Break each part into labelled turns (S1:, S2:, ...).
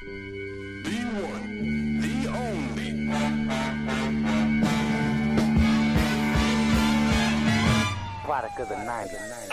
S1: The one, the only.
S2: Product of the 90s.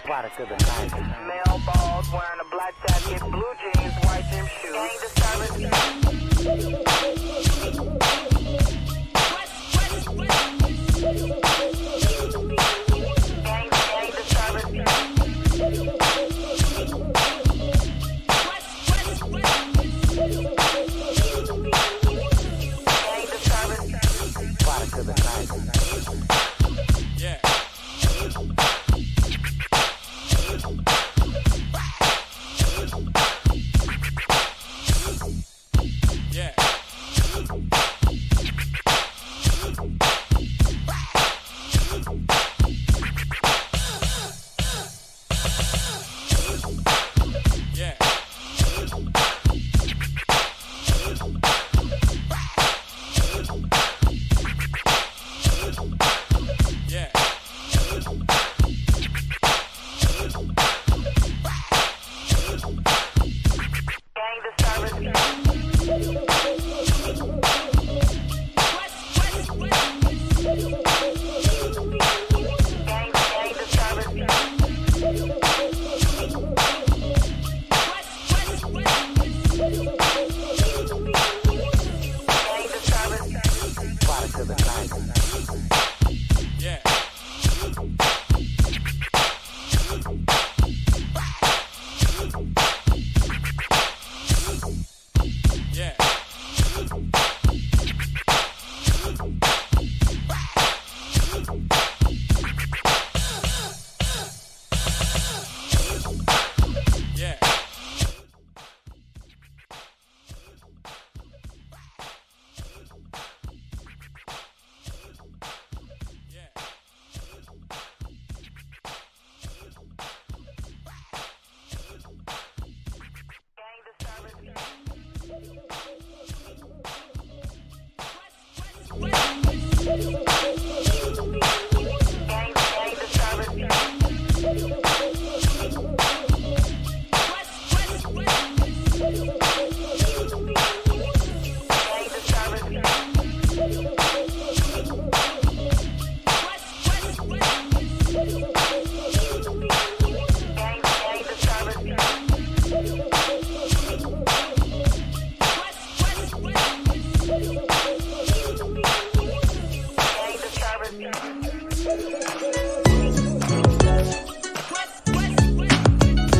S2: Product of the 90s.
S3: Male balls wearing a black jacket, blue jeans, white gym shoes. Gang disturbance.
S2: Product of the 90s.
S4: Yeah. Yeah. Yeah. Yeah.
S3: Gang disturbance. Gang disturbance. Gang disturbance.
S2: Product of the 90s.
S4: Yeah. Yeah. Yeah. Yeah.
S3: Gang disturbance. Gang disturbance. Gang disturbance. Gang disturbance. Gang disturbance.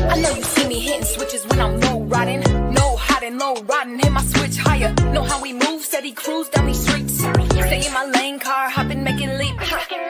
S5: I know you see me hitting switches when I'm low riding. No hiding, low riding, hit my switch higher. Know how we move, steady cruise down these streets. Stay in my lane, car hopping, making leap.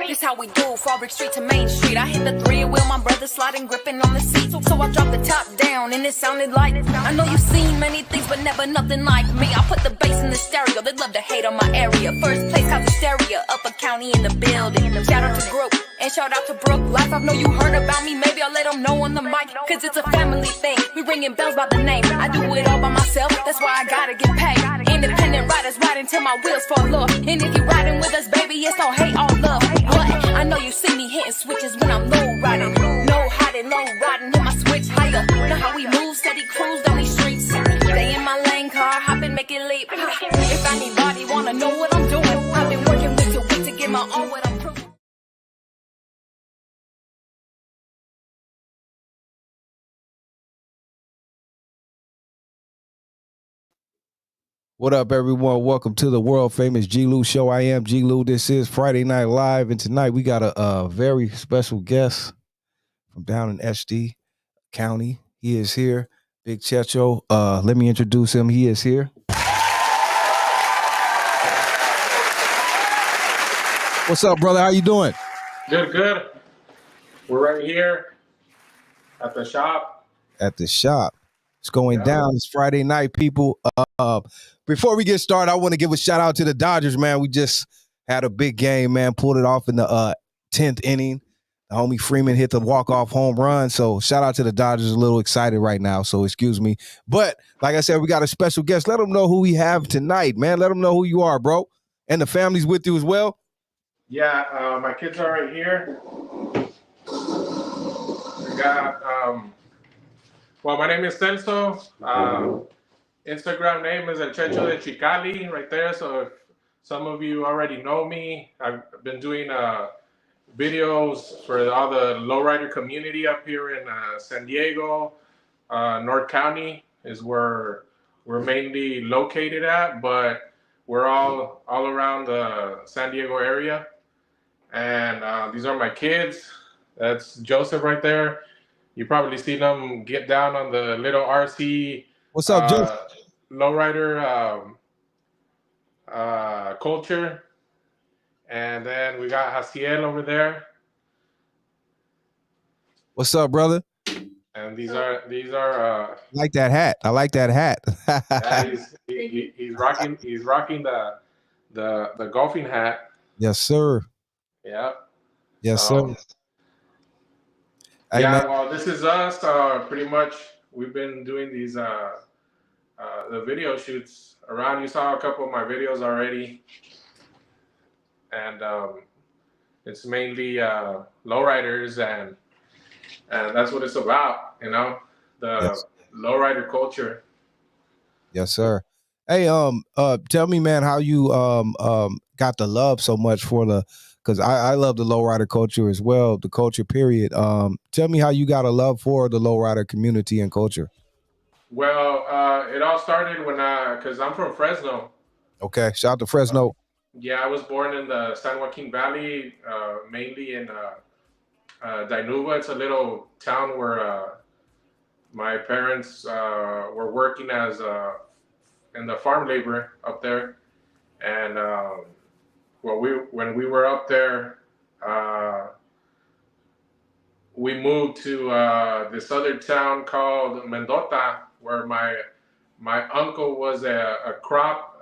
S5: This how we do, Fabric Street to Main Street. I hit the 3-wheel, my brother sliding, gripping on the seat. So I dropped the top down, and it sounded like I know you've seen many things, but never nothing like me. I put the bass in the stereo, they love to hate on my area. First place cause hysteria, Upper County in the building. Shout out to Group, and shout out to Brook Life. I know you heard about me, maybe I'll let them know on the mic. Cause it's a family thing, we ringing bells by the name. I do it all by myself, that's why I gotta get paid. Independent riders riding till my wheels fall off. And if you riding with us, baby, it's no hate, all love. What? I know you see me hitting switches when I'm low riding. No hiding, low riding, hit my switch higher. Know how we move, steady cruise down these streets. Stay in my lane, car hopping, make it leap. If anybody wanna know what I'm doing, I've been working week to week to get my own what I'm proving.
S6: What up, everyone? Welcome to the world famous G-Lew show. I am G-Lew. This is Friday Night Live, and tonight we got a very special guest from down in SD County. He is here, Big Checho. Let me introduce him. He is here. What's up, brother? How you doing?
S7: Good. We're right here at the shop.
S6: At the shop. It's going down. It's Friday night, people. Before we get started, I want to give a shout out to the Dodgers, man. We just had a big game, man. Pulled it off in the 10th inning. The homie Freeman hit the walk-off home run. So shout out to the Dodgers. A little excited right now, so excuse me. But like I said, we got a special guest. Let them know who we have tonight, man. Let them know who you are, bro. And the family's with you as well.
S7: Yeah, my kids are right here. We got, well, my name is Celso. Instagram name is ElChecho DeChiCali right there. So if some of you already know me, I've been doing videos for all the lowrider community up here in San Diego. North County is where we're mainly located at, but we're all around the San Diego area. And these are my kids. That's Joseph right there. You probably seen them get down on the little RC.
S6: What's up, Joseph?
S7: Lowrider culture. And then we got Haciel over there.
S6: What's up, brother?
S7: And these are I
S6: like that hat. I like that hat.
S7: yeah, he's rocking the golfing hat.
S6: Yes, sir.
S7: Yeah.
S6: Yes, sir.
S7: Yeah, well, this is us. Pretty much, we've been doing these the video shoots around. You saw a couple of my videos already, and it's mainly lowriders, and that's what it's about. You know, the lowrider culture.
S6: Yes, sir. Hey, tell me, man, how you got the love so much for the. Because I love the lowrider culture as well, the culture period. Tell me how you got a love for the lowrider community and culture.
S7: Well, it all started when because I'm from Fresno.
S6: Okay, shout out to Fresno.
S7: Yeah, I was born in the San Joaquin Valley, mainly in Dinuba. It's a little town where my parents were working as in the farm labor up there, and well, when we were up there, we moved to this other town called Mendota, where my uncle was a crop.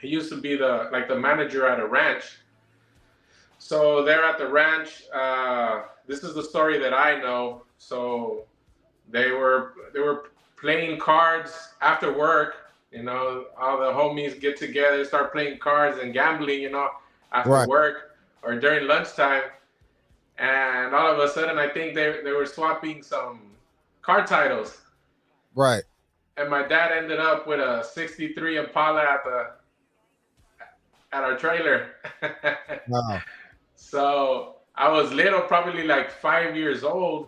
S7: He used to be the manager at a ranch. So there at the ranch, this is the story that I know. So they were playing cards after work. You know, all the homies get together, start playing cards and gambling, you know, after work or during lunchtime. And all of a sudden, I think they were swapping some car titles.
S6: Right.
S7: And my dad ended up with a 63 Impala at our trailer.
S6: Wow.
S7: So I was little, probably like 5 years old.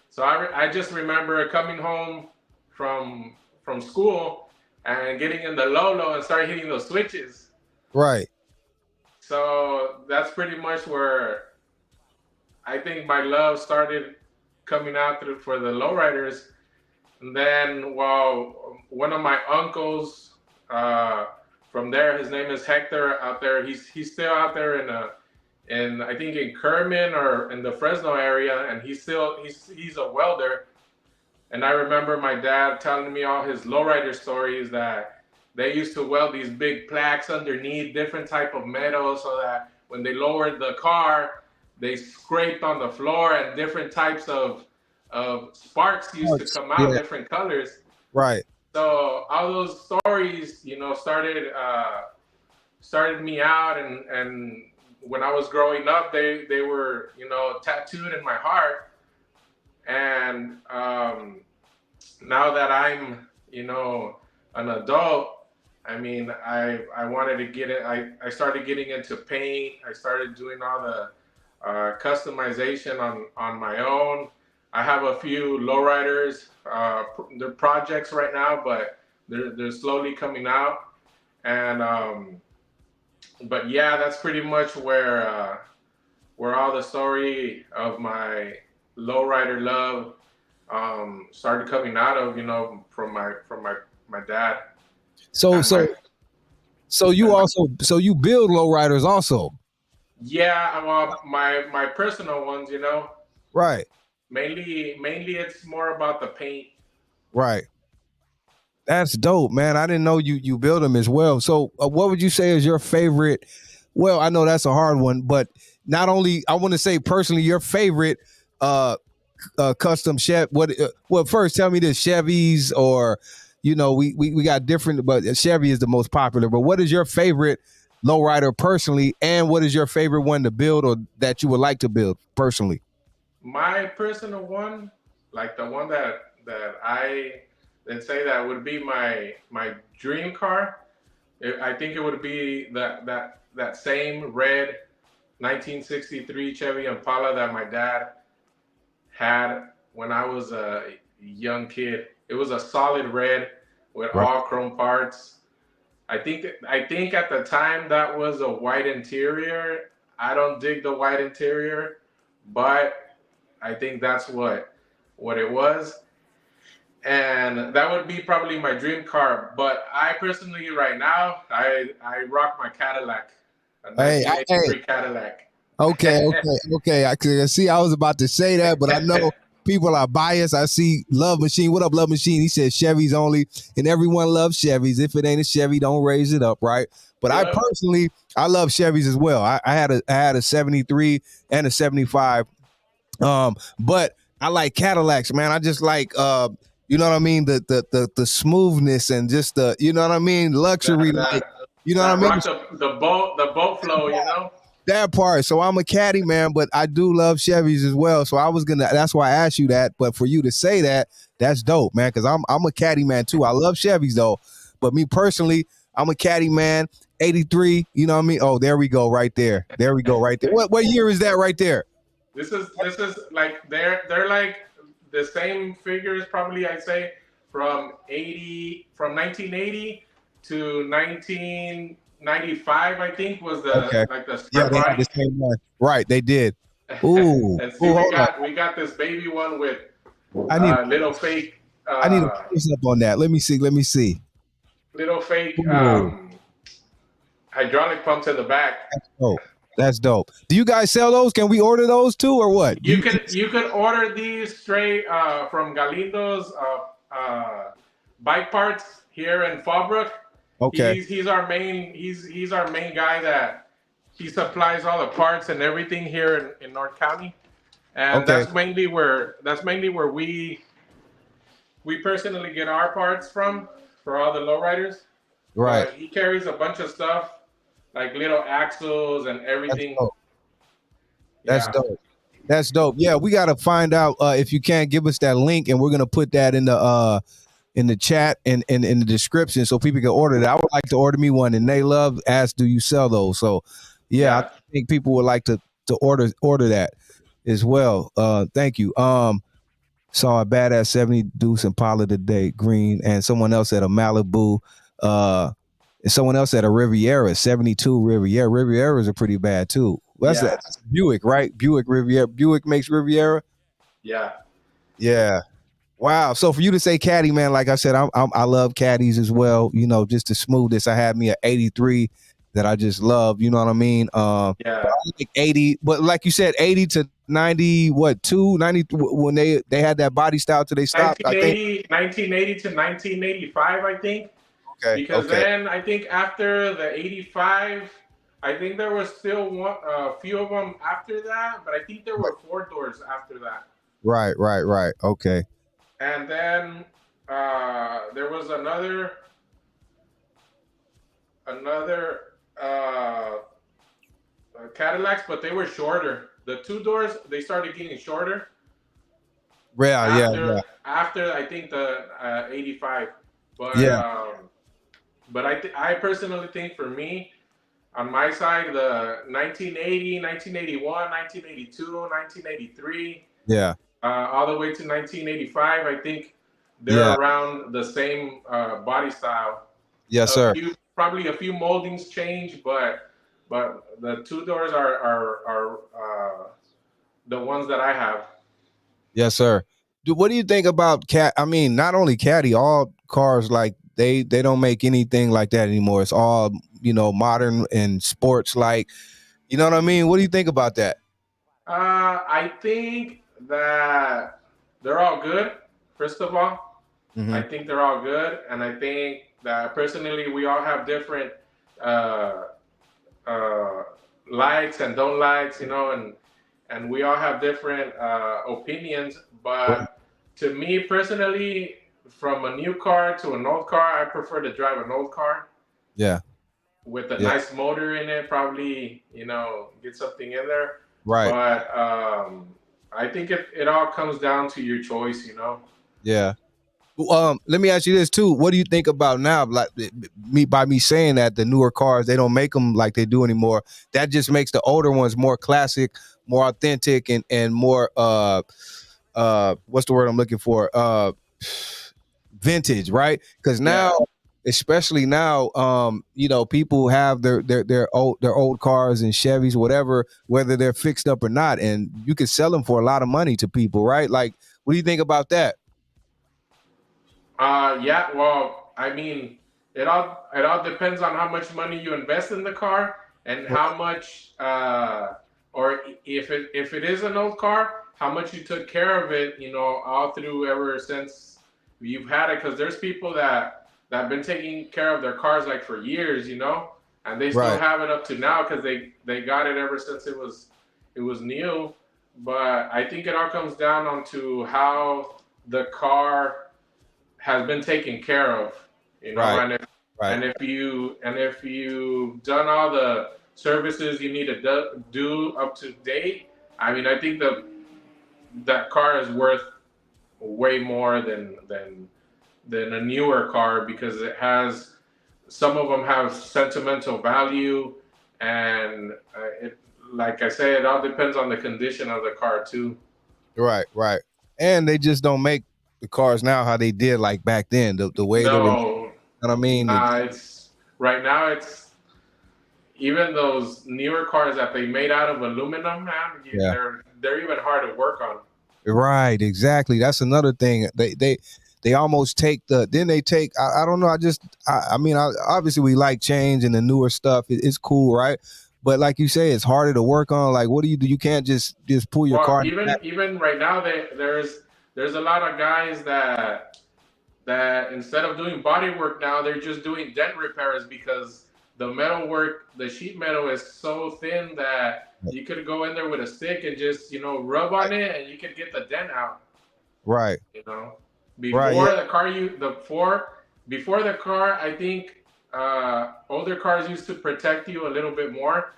S7: So I just remember coming home from school and getting in the Lolo and start hitting those switches.
S6: Right.
S7: So that's pretty much where I think my love started coming out for the lowriders. And then, well, one of my uncles from there, his name is Hector out there. He's still out there in I think in Kerman or in the Fresno area, and he's a welder. And I remember my dad telling me all his lowrider stories that they used to weld these big plaques underneath different type of metal so that when they lowered the car, they scraped on the floor and different types of sparks used to come out, different colors.
S6: Right.
S7: So all those stories, you know, started me out, and when I was growing up, they were, you know, tattooed in my heart. And now that I'm, you know, an adult, I mean, I wanted to get it. I started getting into paint. I started doing all the customization on my own. I have a few lowriders. They're projects right now, but they're slowly coming out. And but yeah, that's pretty much where all the story of my lowrider love started coming out of, you know, from my dad. So
S6: you build lowriders also?
S7: Yeah, well, my personal ones, you know.
S6: Right.
S7: Mainly it's more about the paint.
S6: Right. That's dope, man. I didn't know you build them as well. So what would you say is your favorite? Well, I know that's a hard one, but not only I want to say personally your favorite custom Chevy. Well, first tell me this, Chevys, or we got different, but Chevy is the most popular. But what is your favorite lowrider personally, and what is your favorite one to build or that you would like to build personally?
S7: My personal one, like the one that I then say that would be my dream car. I think it would be that same red 1963 Chevy Impala that my dad had when I was a young kid. It was a solid red with all chrome parts. I think at the time that was a white interior. I don't dig the white interior, but I think that's what it was. And that would be probably my dream car. But I personally, right now, I rock my Cadillac, a 1983 Cadillac.
S6: Okay. I could see. I was about to say that, but I know people are biased. I see Love Machine. What up, Love Machine? He said Chevys only, and everyone loves Chevys. If it ain't a Chevy, don't raise it up, right? But I personally, I love Chevys as well. I had a 73 and a 75. But I like Cadillacs, man. I just like you know what I mean? The smoothness and just the, you know what I mean? Luxury, you know what I mean?
S7: The boat flow, you know?
S6: That part. So I'm a caddy man, but I do love Chevys as well. So that's why I asked you that. But for you to say that, that's dope, man. Cause I'm a caddy man too. I love Chevys though. But me personally, I'm a caddy man, 83, you know what I mean? Oh, there we go right there. There we go right there. What year is that right there?
S7: This is like they're like the same figures, probably I'd say from 1980 to 1995, I think was like the
S6: they had the same one. Right, they did. Ooh.
S7: And see, we got this baby one with little fake.
S6: I need to close up on that. Let me see.
S7: Little fake hydraulic pumps in the back.
S6: That's dope. Do you guys sell those? Can we order those too, or what?
S7: You could order these straight from Galindo's bike parts here in Fallbrook.
S6: Okay.
S7: He's our main guy that he supplies all the parts and everything here in North County, and that's mainly where we personally get our parts from for all the lowriders.
S6: Right.
S7: He carries a bunch of stuff, like little axles and everything.
S6: That's dope. That's dope. Yeah, we got to find out if you can give us that link, and we're gonna put that in the chat and in the description so people can order that. I would like to order me one, and they love asked, "Do you sell those?" So, yeah, I think people would like to order that as well. Thank you. Saw a badass 70 Deuce Impala today, green, and someone else at a Malibu. And someone else at a Riviera, 72 Riviera. Rivieras are pretty bad too. Well, that's Buick, right? Buick Riviera. Buick makes Riviera.
S7: Yeah.
S6: Yeah. Wow. So for you to say caddy, man, like I said, I love caddies as well. You know, just the smoothness. I had me an 83 that I just love. You know what I mean? Like 80, but like you said, 80 to 90, 90 when they had that body style till they stopped.
S7: 1980 to 1985, I think.
S6: Okay.
S7: Because then I think after the 85, I think there was still a few of them after that, but I think there were 4 doors after that.
S6: Right. Okay.
S7: And then there was another Cadillacs, but they were shorter. The 2 doors, they started getting shorter. After I think the 85, but but I personally think for me, on my side, the 1980, 1981, 1982, 1983, all the way to 1985, I think they're around the same body style.
S6: Yes, sir.
S7: Probably a few moldings change, but the 2 doors are the ones that I have. Yes,
S6: sir. What do you think about I mean, not only caddy, all cars like they don't make anything like that anymore. It's all, you know, modern and sports like. You know what I mean? What do you think about that?
S7: I think that they're all good. First of all, I think they're all good, and I think that personally we all have different likes and don't likes, and we all have different opinions. But to me personally, from a new car to an old car, I prefer to drive an old car.
S6: Yeah.
S7: With a nice motor in it, probably, get something in there.
S6: Right.
S7: But I think it all comes down to your choice,
S6: Yeah. Let me ask you this too. What do you think about now? Like by me saying that the newer cars, they don't make them like they do anymore. That just makes the older ones more classic, more authentic, and more what's the word I'm looking for? Vintage, right? Because now, especially now, people have their old cars and Chevys, whatever, whether they're fixed up or not, and you can sell them for a lot of money to people, right? Like, what do you think about that?
S7: Yeah, well, I mean, it all depends on how much money you invest in the car and how much, or if it is an old car, how much you took care of it, all through ever since you've had it. Because there's people that have been taking care of their cars like for years, and they still have it up to now because they got it ever since it was new. But I think it all comes down onto how the car has been taken care of, and if you've done all the services you need to do up to date, I mean, I think that car is worth way more than a newer car, because some of them have sentimental value, and like I said, it all depends on the condition of the car too.
S6: Right. And they just don't make the cars now how they did like back then, the way they were, you know what I mean?
S7: It's right now, it's even those newer cars that they made out of aluminum, man, they're even hard to work on.
S6: Right, exactly. That's another thing. They almost take I don't know, I mean, obviously we like change and the newer stuff. It's cool, right? But like you say, it's harder to work on. Like, what do? You can't just pull your car.
S7: Even right now, there's a lot of guys that instead of doing body work now, they're just doing dent repairs, because the metal work, the sheet metal is so thin that you could go in there with a stick and just, rub on it and you could get the dent out.
S6: Right.
S7: Before the car, I think older cars used to protect you a little bit more.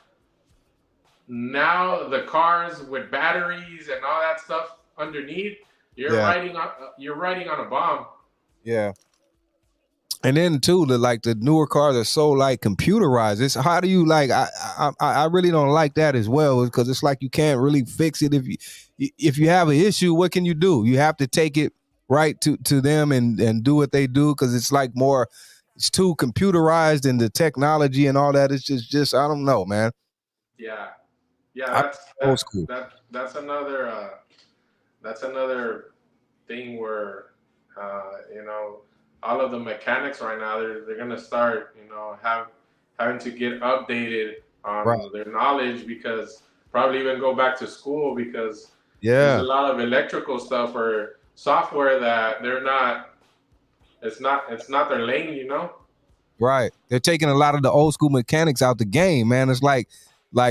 S7: Now the cars with batteries and all that stuff underneath, you're riding on a bomb.
S6: Yeah. And then too, the newer cars are so like computerized. It's how do you like? I really don't like that as well, because it's like you can't really fix it. If you have an issue, what can you do? You have to take it right to them and do what they do, because it's like it's too computerized, and the technology and all that. It's just I don't know, man.
S7: Yeah,
S6: that's old school.
S7: That's another thing where all of the mechanics right now, they're gonna start having to get updated on their knowledge, because probably even go back to school, because there's a lot of electrical stuff or software that it's not their lane,
S6: Right. They're taking a lot of the old school mechanics out the game, man. It's like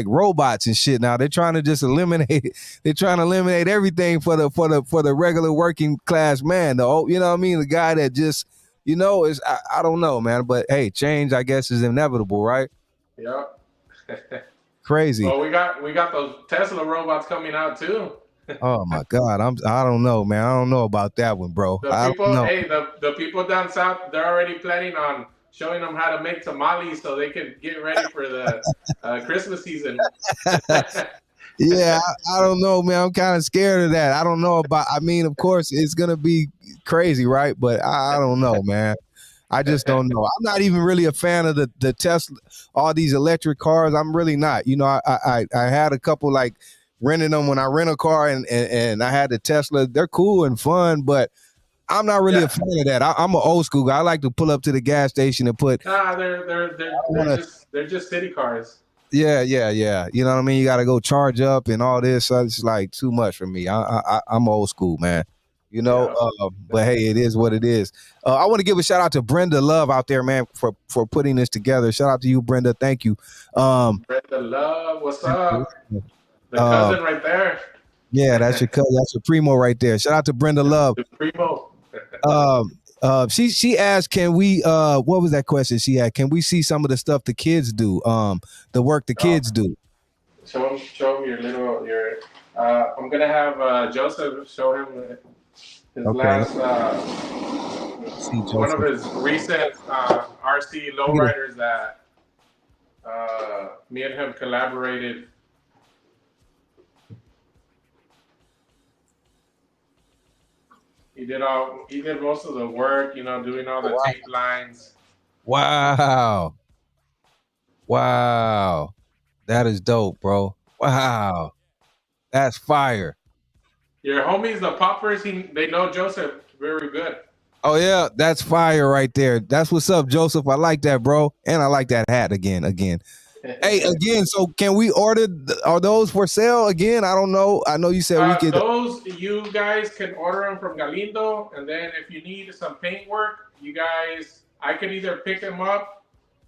S6: robots and shit now. They're trying to just eliminate everything for the regular working class man. You know what I mean? The guy that just, is I don't know, man. But hey, change, I guess, is inevitable, right?
S7: Yeah.
S6: Crazy.
S7: Well, we got those Tesla robots coming out too.
S6: Oh my God, I don't know, man. I don't know about that one, bro.
S7: The people down south, they're already planning on showing them how to make tamales so they can get ready for the Christmas season.
S6: Yeah, I don't know, man. I'm kind of scared of that. I don't know about. I mean, of course, it's gonna be crazy, right? But I don't know, man. I just don't know. I'm not even really a fan of the Tesla, all these electric cars. I'm really not. I had a couple like renting them when I rent a car, and I had the Tesla. They're cool and fun, but I'm not really a fan of that. I'm an old school guy. I like to pull up to the gas station and put.
S7: They're just city cars.
S6: Yeah. You know what I mean? You got to go charge up and all this. So it's like too much for me. I'm old school, man. You know, but hey, it is what it is. I want to give a shout out to Brenda Love out there, man, for putting this together. Shout out to you, Brenda. Thank you.
S7: Brenda Love, what's up? The cousin right there.
S6: Yeah, that's your cousin. That's your primo right there. Shout out to Brenda Love.
S7: The primo.
S6: She asked, can we what was that question she had? Can we see some of the stuff the kids do? The work the kids do.
S7: Show him your I'm gonna have Joseph show him his last one of his recent RC lowriders that me and him collaborated. He did most of the work, you know, doing all the tape lines.
S6: Wow. That is dope, bro. Wow. That's fire.
S7: Your homies, the poppers, they know Joseph very good.
S6: Oh yeah, that's fire right there. That's what's up, Joseph. I like that, bro. And I like that hat again. Hey, again, so can we order, are those for sale again? I don't know. I know you said we could.
S7: Those, you guys can order them from Galindo. And then if you need some paint work, I can either pick them up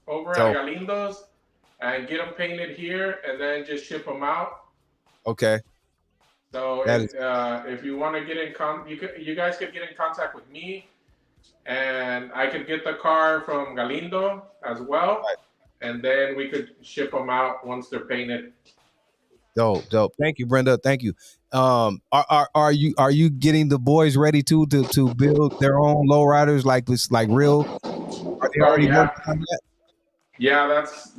S7: over at Galindo's and get them painted here and then just ship them out.
S6: Okay.
S7: So if you want to get in you guys could get in contact with me, and I could get the car from Galindo as well, and then we could ship them out once they're painted.
S6: Dope. Thank you, Brenda. Thank you. Are you getting the boys ready to build their own lowriders like this, like real? Are they already working on that?
S7: Yeah, that's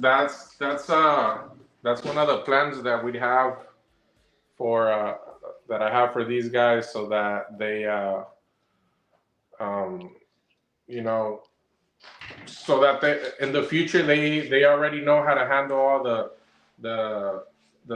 S7: one of the plans that we have for that I have for these guys, so that they you know, so that they in the future they already know how to handle all the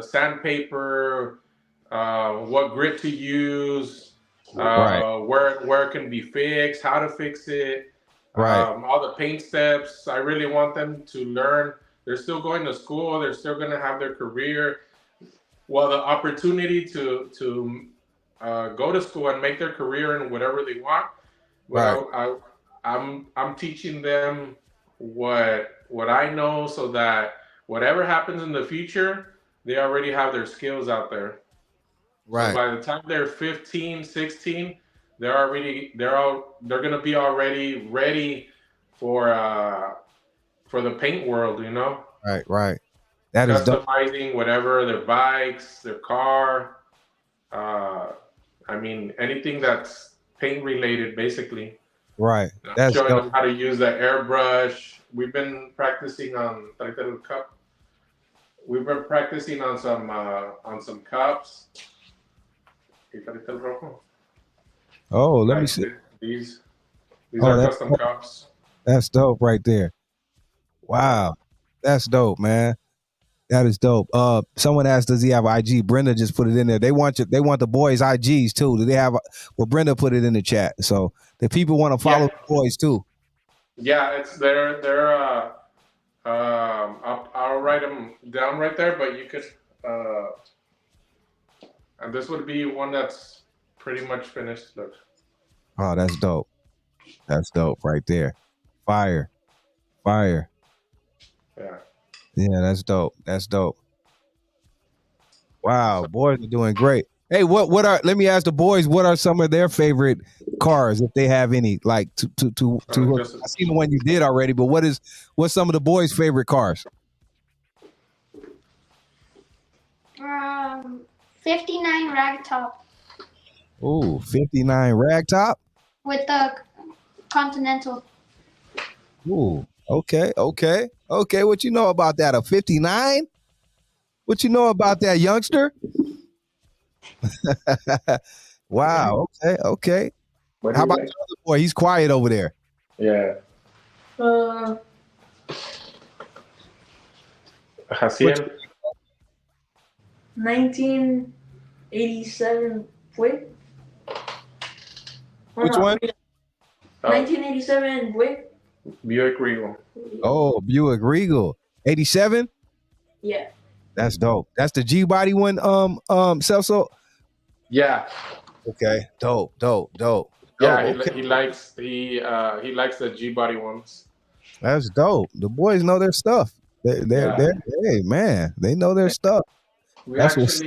S7: sandpaper, what grit to use, where it can be fixed, how to fix it, all the paint steps. I really want them to learn. They're still going to school. They're still going to have their career. Well, the opportunity to go to school and make their career in whatever they want. Well, I'm teaching them what I know, so that whatever happens in the future, they already have their skills out there. Right. So by the time they're 15, 16, they're going to be already ready for the paint world, you know?
S6: Right. That is
S7: customizing whatever, their bikes, their car. I mean, anything that's paint related, basically.
S6: Right.
S7: That's showing them how to use the airbrush. We've been practicing on cup. We've been practicing on some cups.
S6: Oh, let me see.
S7: These are custom cups.
S6: That's dope right there. Wow. That's dope, man. That is dope. Someone asked, does he have IG? Brenda just put it in there. They want the boys' IGs too. Do they have? Well, Brenda put it in the chat, so the people want to follow the boys too.
S7: Yeah, they're I'll write them down right there, but you could and this would be one that's pretty much finished. Look.
S6: Oh, that's dope. That's dope right there. Fire. Yeah, that's dope. Wow, boys are doing great. Hey, let me ask the boys, what are some of their favorite cars, if they have any? Like to I seen the one you did already, but what's some of the boys' favorite cars?
S8: 59 ragtop.
S6: Ooh, 59 ragtop?
S8: With the Continental.
S6: Ooh, okay. What you know about that? A 59? What you know about that, youngster? Wow. Okay. How about the other boy? He's quiet over there.
S7: Yeah.
S9: Jaciel. 1987 Buick.
S6: Which one?
S9: 1987 Buick.
S7: Buick Regal.
S6: Oh, Buick Regal. 87?
S9: Yeah.
S6: That's dope. That's the G-body one, Celso?
S7: Yeah.
S6: Okay. Dope.
S7: Yeah,
S6: Okay.
S7: he likes the G body ones.
S6: That's dope. The boys know their stuff.
S7: Yeah.
S6: Hey man, they know their stuff.
S7: We
S6: That's what's.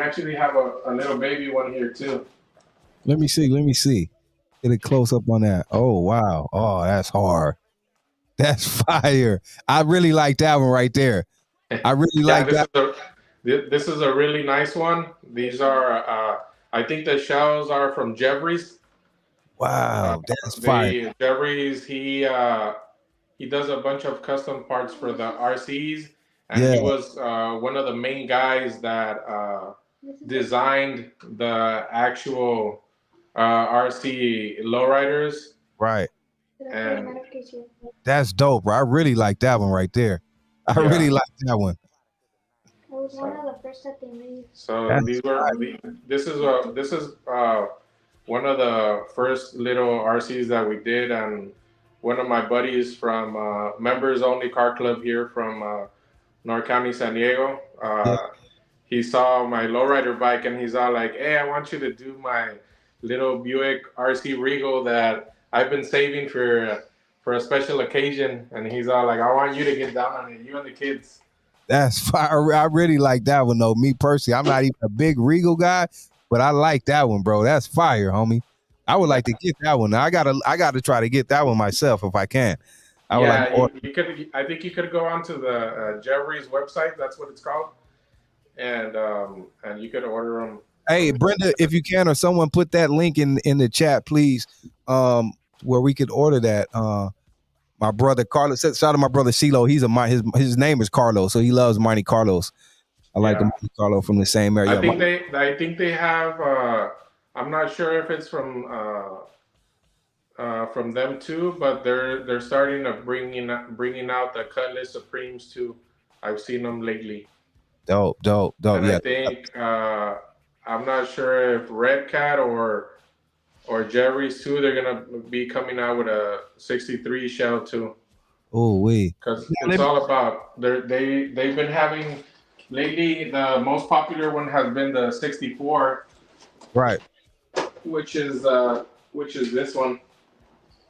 S7: actually have a little baby one here too.
S6: Let me see. Get a close up on that. Oh wow. Oh, that's hard. That's fire. I really like that one right there. I really like that.
S7: This is a really nice one. These are I think the shells are from Jeffries.
S6: Wow, that's fire.
S7: Jeffries, he does a bunch of custom parts for the RCs, and
S6: Yeah.
S7: he was one of the main guys that designed the actual RC lowriders.
S6: Right.
S7: And
S6: that's dope, bro. I really like that one right there. I really like that one.
S8: It was one of the first that they made.
S7: So this is one of the first little RCs that we did, and one of my buddies from Members Only Car Club here from North County, San Diego. He saw my lowrider bike and he's all like, "Hey, I want you to do my little Buick RC Regal that I've been saving for a special occasion." And he's all like, "I want you to get down on it, you and the kids."
S6: That's fire. I really like that one though. Me personally, I'm not even a big Regal guy, but I like that one, bro. That's fire, homie. I would like to get that one. Now, I gotta try to get that one myself if I can.
S7: You could. I think you could go onto the Jeffries website. That's what it's called, and you could order them.
S6: Hey, Brenda, if you can, or someone put that link in the chat, please, where we could order that. My brother Carlos, shout out to my brother CeeLo. His name is Carlos, so he loves Monte Carlos. I like the Monte Carlo from the same area.
S7: I think they have. I'm not sure if it's from them too, but they're starting to bringing out the Cutlass Supremes too. I've seen them lately.
S6: Dope.
S7: And
S6: yeah.
S7: I think I'm not sure if Red Cat or Jerry's too. They're gonna be coming out with a 63 shell too.
S6: Oh wait.
S7: Because it's all about they've been having lately. The most popular one has been the 64.
S6: Right.
S7: Which is this one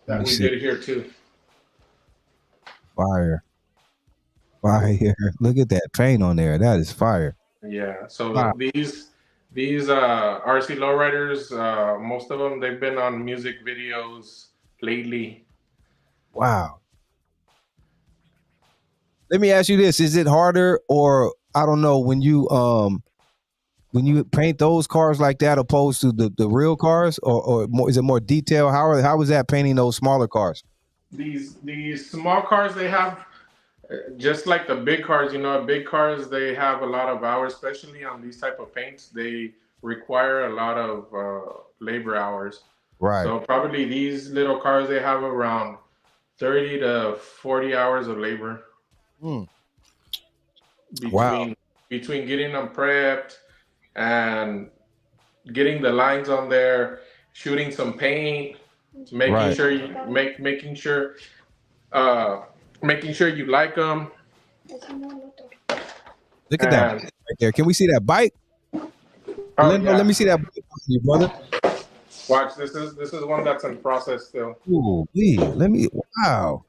S7: that we did here too.
S6: Fire. Look at that paint on there. That is fire.
S7: Yeah. So these RC lowriders, most of them they've been on music videos lately.
S6: Wow. Let me ask you this: is it harder, or I don't know, when you paint those cars like that opposed to the real cars, or more, is it more detail? How is that painting those smaller cars?
S7: These small cars, they have just like the big cars. Big cars, they have a lot of hours, especially on these type of paints. They require a lot of labor hours.
S6: Right.
S7: So probably these little cars, they have around 30 to 40 hours of labor. Between getting them prepped and getting the lines on there, shooting some paint, making sure you like them.
S6: Look at that right there. Can we see that bike? Let me see that bike, you brother.
S7: Watch, this is one that's in process still.
S6: Ooh, wow.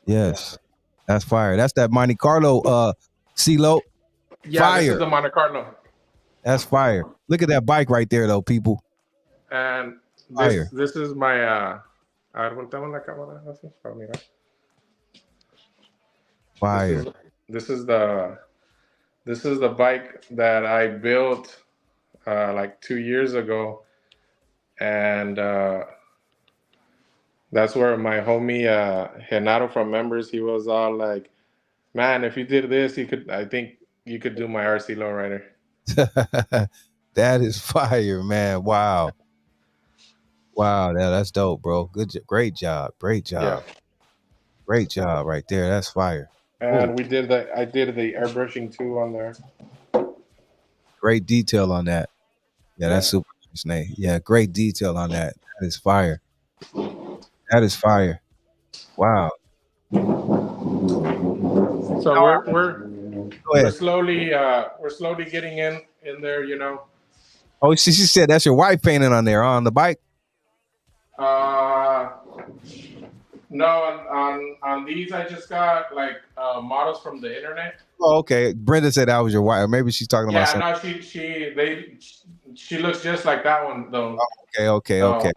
S6: Yes, that's fire. That's that Monte Carlo, CeeLo.
S7: Yeah,
S6: fire.
S7: This is the Monte Carlo.
S6: That's fire. Look at that bike right there, though, people.
S7: And this is my. Fire. This is the bike that I built like 2 years ago, and that's where my homie Renato from Members, he was all like, "Man, if you did this, I think you could do my RC lowrider."
S6: That is fire, man. Wow, that's dope, bro. Great job.
S7: Yeah.
S6: Great job right there. That's fire.
S7: And I did the airbrushing too on there.
S6: Great detail on that. Yeah, that's super nice, Nate. Yeah, great detail on that. That is fire. Wow.
S7: So we're slowly getting in there,
S6: Oh, she said that's your wife painting on there on the bike.
S7: No, on these I just got like models from the internet.
S6: Oh, okay. Brenda said that was your wife. Maybe she's talking about
S7: Yeah,
S6: something.
S7: no, she looks just like that one though.
S6: Okay.
S7: So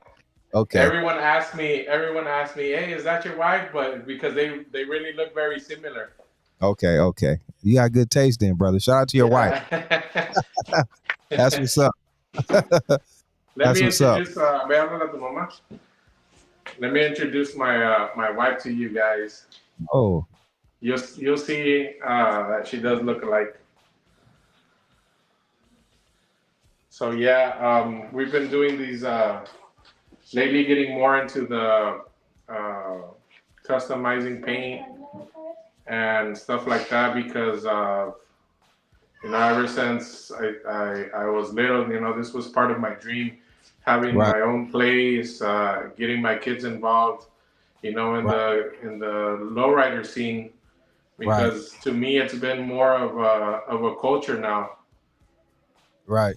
S6: Okay.
S7: everyone asked me, hey, is that your wife? But because they really look very similar.
S6: Okay. You got good taste then, brother. Shout out to your wife. That's what's up.
S7: Let me introduce Let me introduce my my wife to you guys.
S6: Oh.
S7: You'll see that she does look alike. So yeah, we've been doing these lately, getting more into the customizing paint and stuff like that because ever since I was little, this was part of my dream, having my own place, getting my kids involved, in the lowrider scene, because to me it's been more of a culture now.
S6: Right.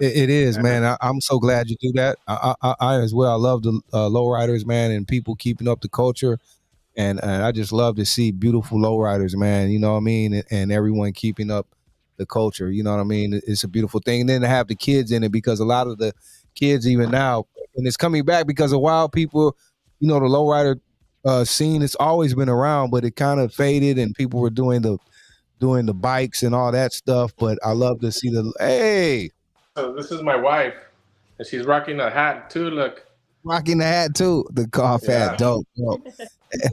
S6: It is, man. I'm so glad you do that. I as well. I love the lowriders, man, and people keeping up the culture. And I just love to see beautiful lowriders, man. You know what I mean? And everyone keeping up the culture. You know what I mean? It's a beautiful thing. And then to have the kids in it, because a lot of the kids even now, and it's coming back because a while people, the lowrider scene has always been around, but it kind of faded, and people were doing the bikes and all that stuff. But I love to see
S7: So this is my wife, and she's rocking a hat too. Look,
S6: rocking the hat too. The cough hat, dope.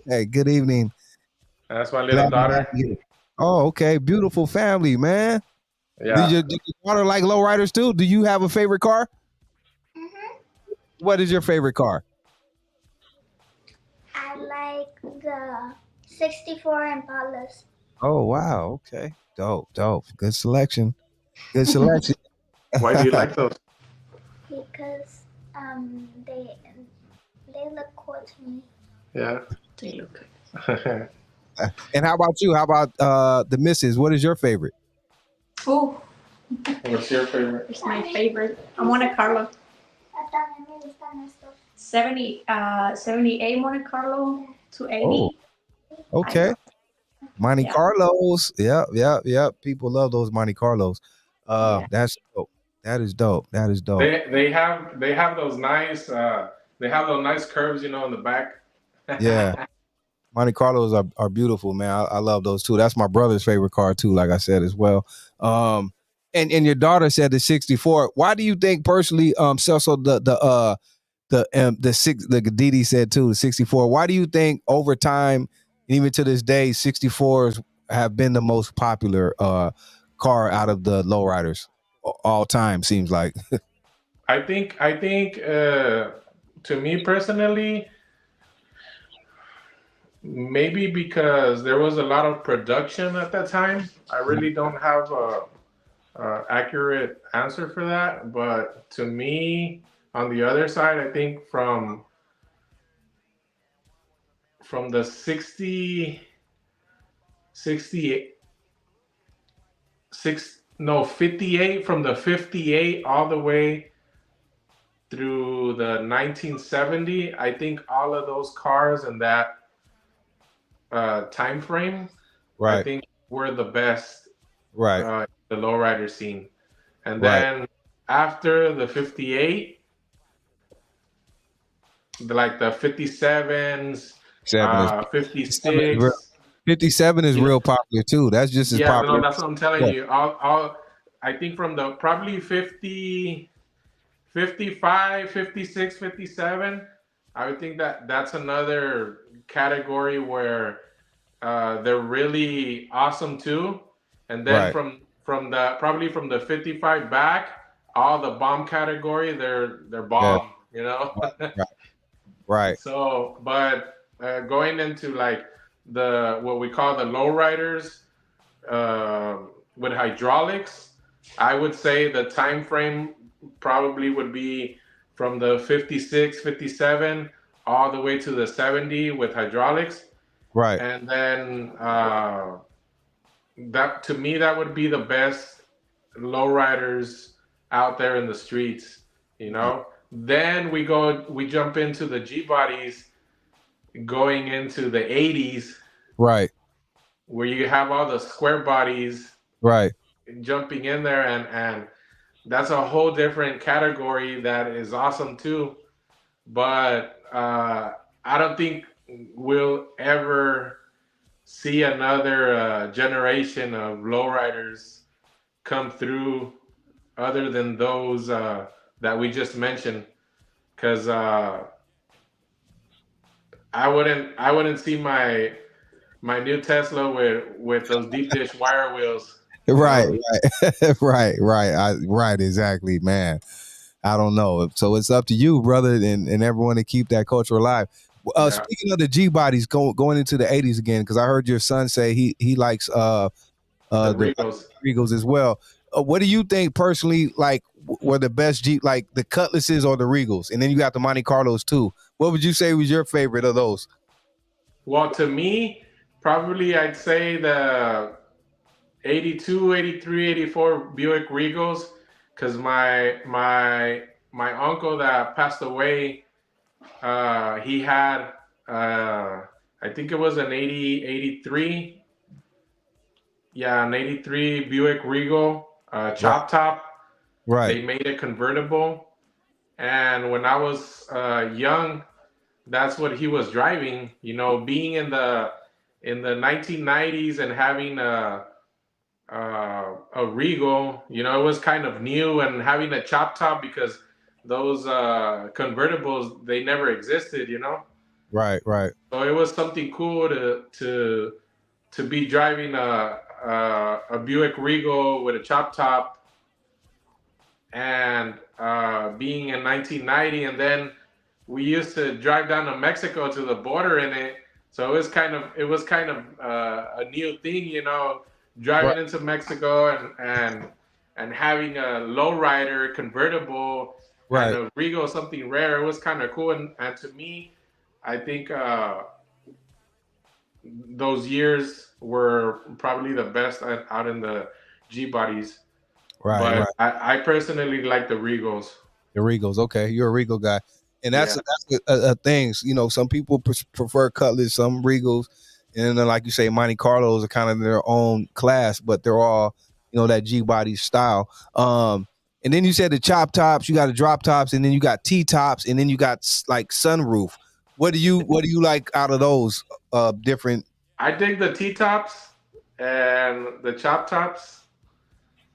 S6: Hey, good evening.
S7: That's my little daughter.
S6: Oh, okay. Beautiful family, man.
S7: Yeah.
S6: Did your daughter like lowriders too? Do you have a favorite car?
S8: Mm-hmm.
S6: What is your favorite car?
S8: I like the 64 Impalas.
S6: Oh, wow. Okay. Dope. Good selection.
S7: Why do you like those?
S8: Because they look cool to me.
S7: Yeah.
S9: They look good.
S6: And how about you? How about the missus? What is your favorite?
S9: Oh,
S7: What's your favorite?
S9: it's my favorite. I want a Carlo. 78 Monte Carlo 280.
S6: Oh, okay. Monte Carlos. Yep. People love those Monte Carlos. That's dope. That is dope.
S7: They have those nice curves, in the back.
S6: Yeah. Monte Carlos are beautiful, man. I love those too. That's my brother's favorite car too, like I said as well. And your daughter said the 64. Why do you think personally, Celso, the DD said too, the 64. Why do you think over time, even to this day, 64s have been the most popular car out of the lowriders all time? Seems like.
S7: I think to me personally, maybe because there was a lot of production at that time. I really don't have a accurate answer for that, but to me, on the other side, I think from the 58 from the 58 all the way through the 1970, I think all of those cars in that time frame, I think were the best, the lowrider scene. And then after the 58, like the 57s, 56.
S6: 57 is real popular too. That's just as popular.
S7: No, that's what I'm telling you. I think from the probably 50, 55, 56, 57, I would think that's another category where they're really awesome too. And then from the probably from the 55 back, all the bomb category, they're bomb,
S6: Right.
S7: So, but going into like what we call the lowriders with hydraulics, I would say the time frame probably would be from the 56, 57 all the way to the 70 with hydraulics.
S6: Right.
S7: And then that to me that would be the best lowriders out there in the streets, you know. Then we jump into the G bodies, going into the 80s,
S6: Right.
S7: where you have all the square bodies
S6: Right.
S7: jumping in there, and that's a whole different category that is awesome too. But I don't think we'll ever see another generation of lowriders come through other than those that we just mentioned, because I wouldn't see my new Tesla with those deep dish wire wheels.
S6: Right, right, exactly, man. I don't know. So it's up to you, brother, and everyone to keep that culture alive.
S7: Yeah.
S6: Speaking of the G bodies going into the 80s again, because I heard your son say he likes
S7: The Regals.
S6: Regals as well. What do you think personally, like, were the best Jeep, like the Cutlasses or the Regals? And then you got the Monte Carlos too. What would you say was your favorite of those?
S7: Well, to me, probably I'd say the 82, 83, 84 Buick Regals, because my uncle that passed away, he had I think it was an 83. Yeah, an 83 Buick Regal, chop top.
S6: Right.
S7: They made it convertible. And when I was young, that's what he was driving. You know, being in the 1990s and having a Regal, you know, it was kind of new, and having a chop top, because those convertibles, they never existed, you know.
S6: Right.
S7: So it was something cool to be driving a Buick Regal with a chop top, and being in 1990, and then we used to drive down to Mexico to the border in it. So it was kind of a new thing, you know, driving into Mexico and having a lowrider convertible and a Regal, something rare. It was kind of cool, and to me, I think those years were probably the best out in the G bodies.
S6: Right.
S7: I personally like the Regals.
S6: The Regals, okay, you're a Regal guy, and that's a thing. You know, some people prefer Cutlass, some Regals, and then, like you say, Monte Carlos are kind of their own class, but they're all, you know, that G body style. And then you said the chop tops, you got the drop tops, and then you got T tops, and then you got like sunroof. What do you like out of those different?
S7: I dig the T tops and the chop tops.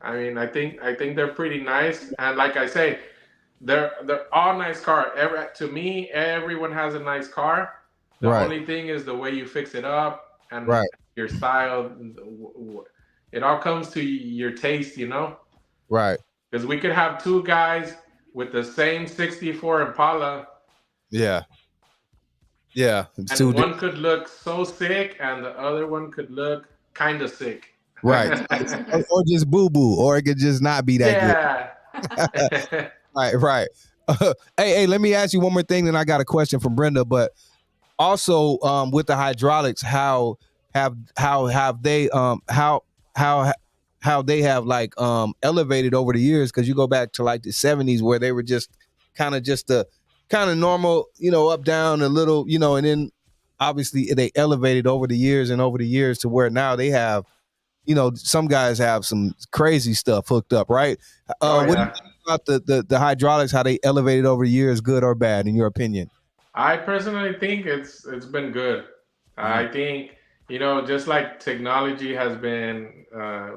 S7: I mean, I think they're pretty nice, and like I say, they're all nice cars. To me, everyone has a nice car. The only thing is the way you fix it up and your style. It all comes to your taste, you know.
S6: Right.
S7: Because we could have two guys with the same '64 Impala.
S6: Yeah.
S7: And one could look so sick, and the other one could look kind of sick.
S6: Right. Or just boo-boo, or it could just not be that good. Right. Hey, let me ask you one more thing, then I got a question from Brenda. But also, with the hydraulics, how they like elevated over the years? Because you go back to like the 70s, where they were just kind of normal, you know, up, down, a little, you know, and then obviously they elevated over the years to where now they have, you know, some guys have some crazy stuff hooked up, right? What do you think about the hydraulics, how they elevated over the years, good or bad, in your opinion?
S7: I personally think it's been good. I think, you know, just like technology has been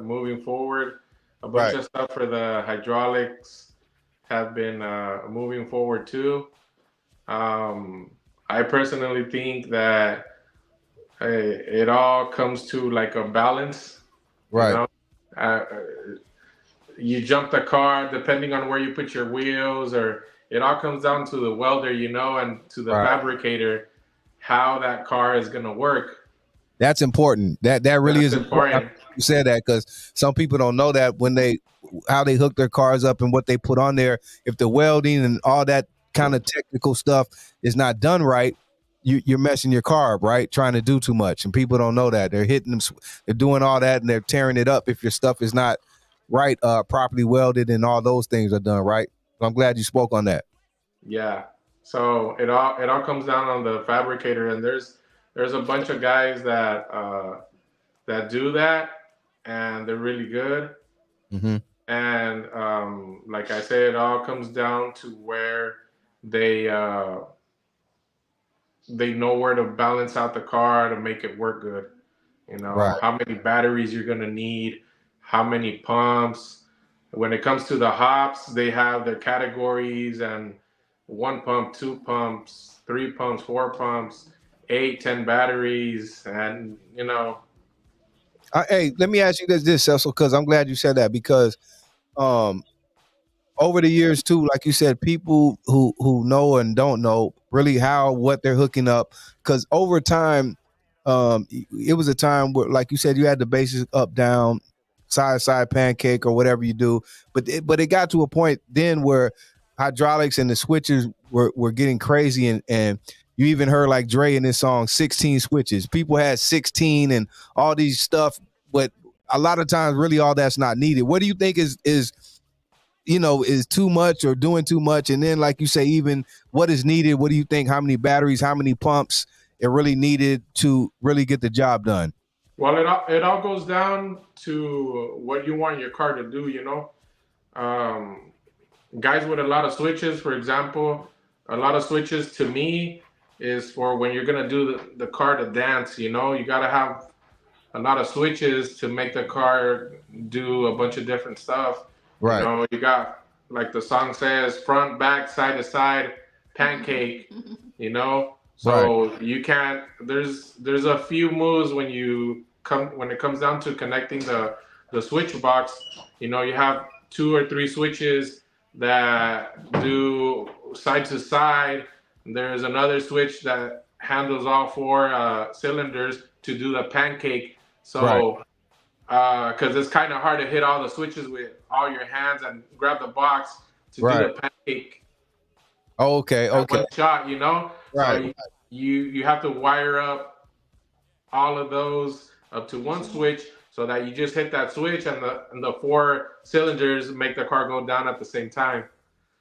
S7: moving forward, a bunch of stuff for the hydraulics have been moving forward too. I personally think that it all comes to like a balance.
S6: Right.
S7: You know? You jump the car depending on where you put your wheels, or it all comes down to the welder, you know, and to the fabricator, how that car is going to work.
S6: That's important. That really is important. You said that, because some people don't know that how they hook their cars up and what they put on there. If the welding and all that kind of technical stuff is not done right, you're messing your car up, right? Trying to do too much, and people don't know that. They're hitting them, they're doing all that, and they're tearing it up if your stuff is not right, properly welded and all those things are done right. So I'm glad you spoke on that.
S7: Yeah. So it all comes down on the fabricator, and there's a bunch of guys that do that, and they're really good.
S6: Mm-hmm.
S7: And like I said, it all comes down to where they uh, they know where to balance out the car to make it work good. You know,
S6: Right.
S7: how many batteries you're gonna need, how many pumps. When it comes to the hops, they have their categories and one pump, two pumps, three pumps, four pumps, 8, 10 batteries, and you know,
S6: Hey, let me ask you this, Cecil, because I'm glad you said that because um over the years too, like you said, people who know and don't know really what they're hooking up, because over time, it was a time where, like you said, you had the basic up down, side pancake or whatever you do, but it got to a point then where hydraulics and the switches were getting crazy, and you even heard like Dre in this song 16 switches. People had 16 and all these stuff, but a lot of times really all that's not needed. What do you think is is too much or doing too much? And then, like you say, even what is needed? What do you think? How many batteries? How many pumps it really needed to really get the job done?
S7: well, it all goes down to what you want your car to do. You know, um, guys with a lot of switches, for example, a lot of switches to me is for when you're gonna do the car to dance. You know, you gotta have a lot of switches to make the car do a bunch of different stuff. You
S6: Right.
S7: know, you got like the song says, front, back, side to side, pancake. You know,
S6: Right.
S7: so you can't. There's a few moves when it comes down to connecting the switch box. You know, you have 2 or 3 switches that do side to side. There's another switch that handles all 4 cylinders to do the pancake.
S6: Right.
S7: So, because it's kind of hard to hit all the switches with all your hands and grab the box to do
S6: Right.
S7: the pancake
S6: Okay.
S7: at
S6: Okay.
S7: one shot, you know? So
S6: Right.
S7: you have to wire up all of those up to one switch so that you just hit that switch and the 4 cylinders make the car go down at the same time.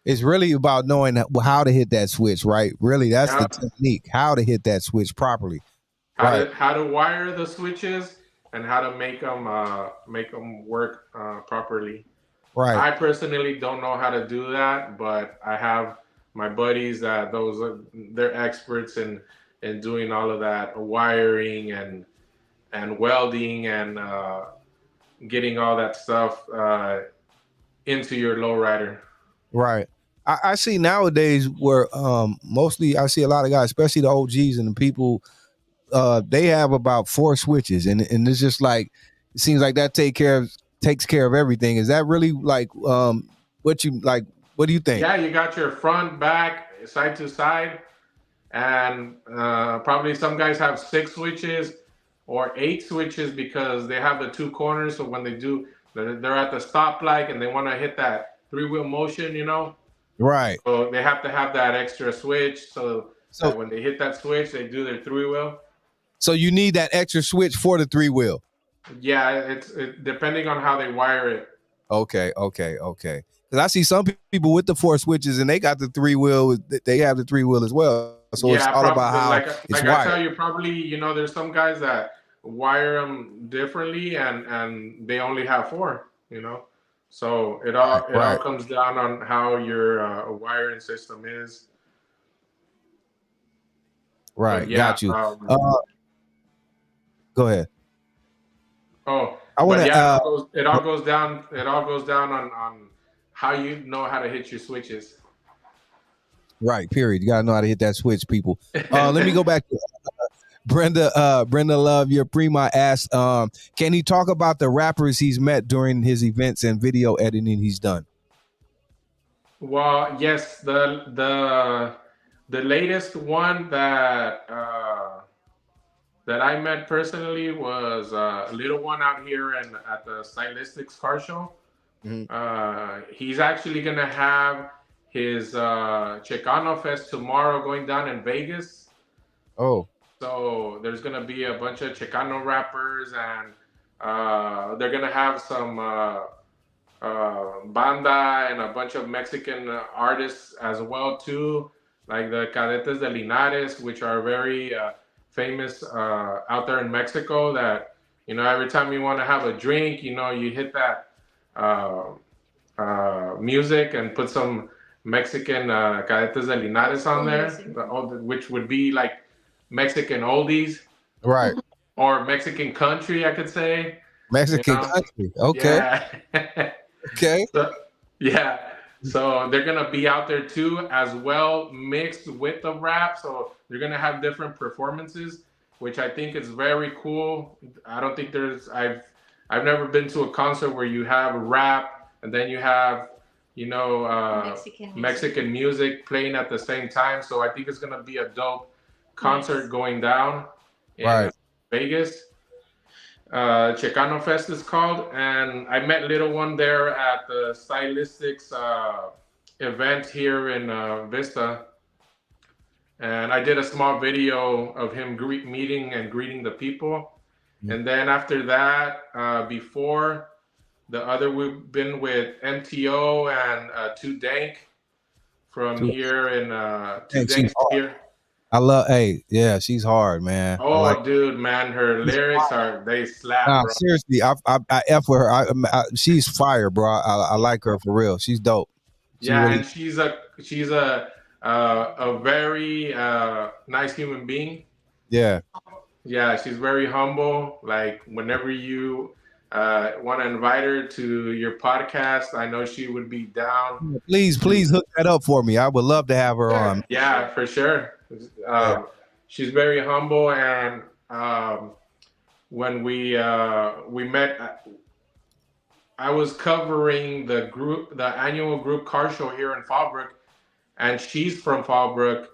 S6: It's really about knowing how to hit that switch, right? Really, that's the technique, how to hit that switch properly.
S7: How to wire the switches and how to make them work properly.
S6: Right.
S7: I personally don't know how to do that, but I have my buddies that they're experts in doing all of that wiring and welding and getting all that stuff into your lowrider.
S6: Right. I see nowadays where mostly I see a lot of guys, especially the OGs and the people, they have about 4 switches, and it's just like it seems like that takes care of everything. Is that really like what you like? What do you think?
S7: Yeah, you got your front, back, side to side, and probably some guys have 6 switches or 8 switches because they have the 2 corners. So when they're at the stoplight and they want to hit that 3-wheel motion, you know.
S6: Right.
S7: So they have to have that extra switch so that when they hit that switch, they do their 3-wheel.
S6: So you need that extra switch for the 3-wheel.
S7: Yeah, it's depending on how they wire it.
S6: Okay. Because I see some people with the 4 switches and they got the 3-wheel. They have the 3-wheel as well. So it's all about how it's wired.
S7: I tell you, probably, you know, there's some guys that wire them differently and they only have 4, you know. So it all comes down on how your wiring system is.
S6: Right. Yeah, got you. Go ahead.
S7: Oh,
S6: I want to.
S7: It all goes down. It all goes down on how you know how to hit your switches.
S6: Right. Period. You gotta know how to hit that switch, people. Let me go back to Brenda. Brenda Love, your prima asked, can he talk about the rappers he's met during his events and video editing he's done?
S7: Well, yes, the latest one that I met personally was a little one out here at the Stylistics car show. Mm-hmm. He's actually gonna have his Chicano Fest tomorrow going down in Vegas.
S6: Oh.
S7: So there's gonna be a bunch of Chicano rappers and they're gonna have banda and a bunch of Mexican artists as well too, like the Cadetes de Linares, which are very famous out there in Mexico. That every time you want to have a drink, you hit that uh, music and put some Mexican Cadetes de Linares on there, which would be like Mexican oldies
S6: Right.
S7: or Mexican country, I could say.
S6: Mexican country. Okay.
S7: Yeah.
S6: Okay.
S7: So, yeah. So they're gonna be out there too, as well, mixed with the rap. So they're gonna have different performances, which I think is very cool. I don't think I've never been to a concert where you have rap and then you have Mexican music playing at the same time. So I think it's gonna be a dope concert going down in Vegas. Chicano Fest is called, and I met Little One there at the Stylistics event here in Vista, and I did a small video of him meeting and greeting the people. And then after that, before we've been with MTO and Too Dank from here in Too Dank here.
S6: I love, she's hard, man.
S7: Oh, dude, man, her lyrics they slap,
S6: Nah,
S7: bro.
S6: seriously, I F with her. She's fire, bro. I like her for real. She's dope.
S7: And she's a very nice human being.
S6: Yeah.
S7: Yeah, she's very humble. Like whenever you want to invite her to your podcast, I know she would be down.
S6: Please hook that up for me. I would love to have her on.
S7: Yeah, for sure. She's very humble, and when we met, I was covering the annual group car show here in Fallbrook, and she's from Fallbrook.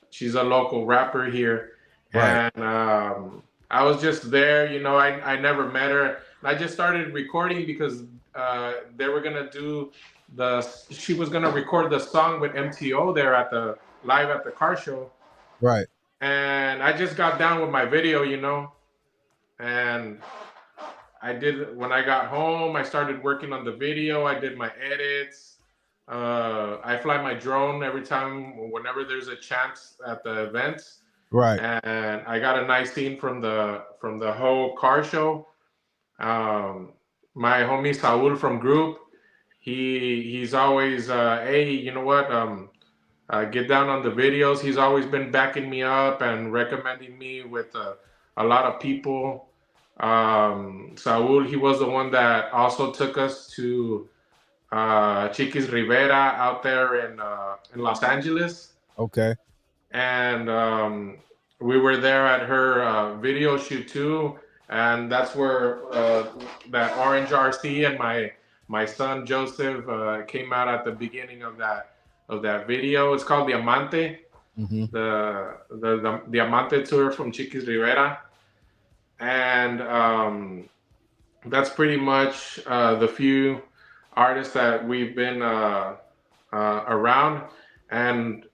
S7: She's a local rapper here, and I was just there. I never met her. I just started recording because they were gonna she was gonna record the song with MTO there live at the car show.
S6: Right.
S7: And I just got down with my video, and when I got home, I started working on the video. I did my edits. I fly my drone whenever there's a chance at the events.
S6: Right.
S7: And I got a nice scene from the whole car show. My homie Saul from group, he's always, hey, you know what? Get down on the videos. He's always been backing me up and recommending me with a lot of people. Saul, he was the one that also took us to Chiquis Rivera out there in Los Angeles.
S6: Okay.
S7: And we were there at her video shoot too. And that's where that orange RC and my son Joseph came out at the beginning of that video. It's called Diamante, the Diamante tour from Chiquis Rivera, and that's pretty much the few artists that we've been around, and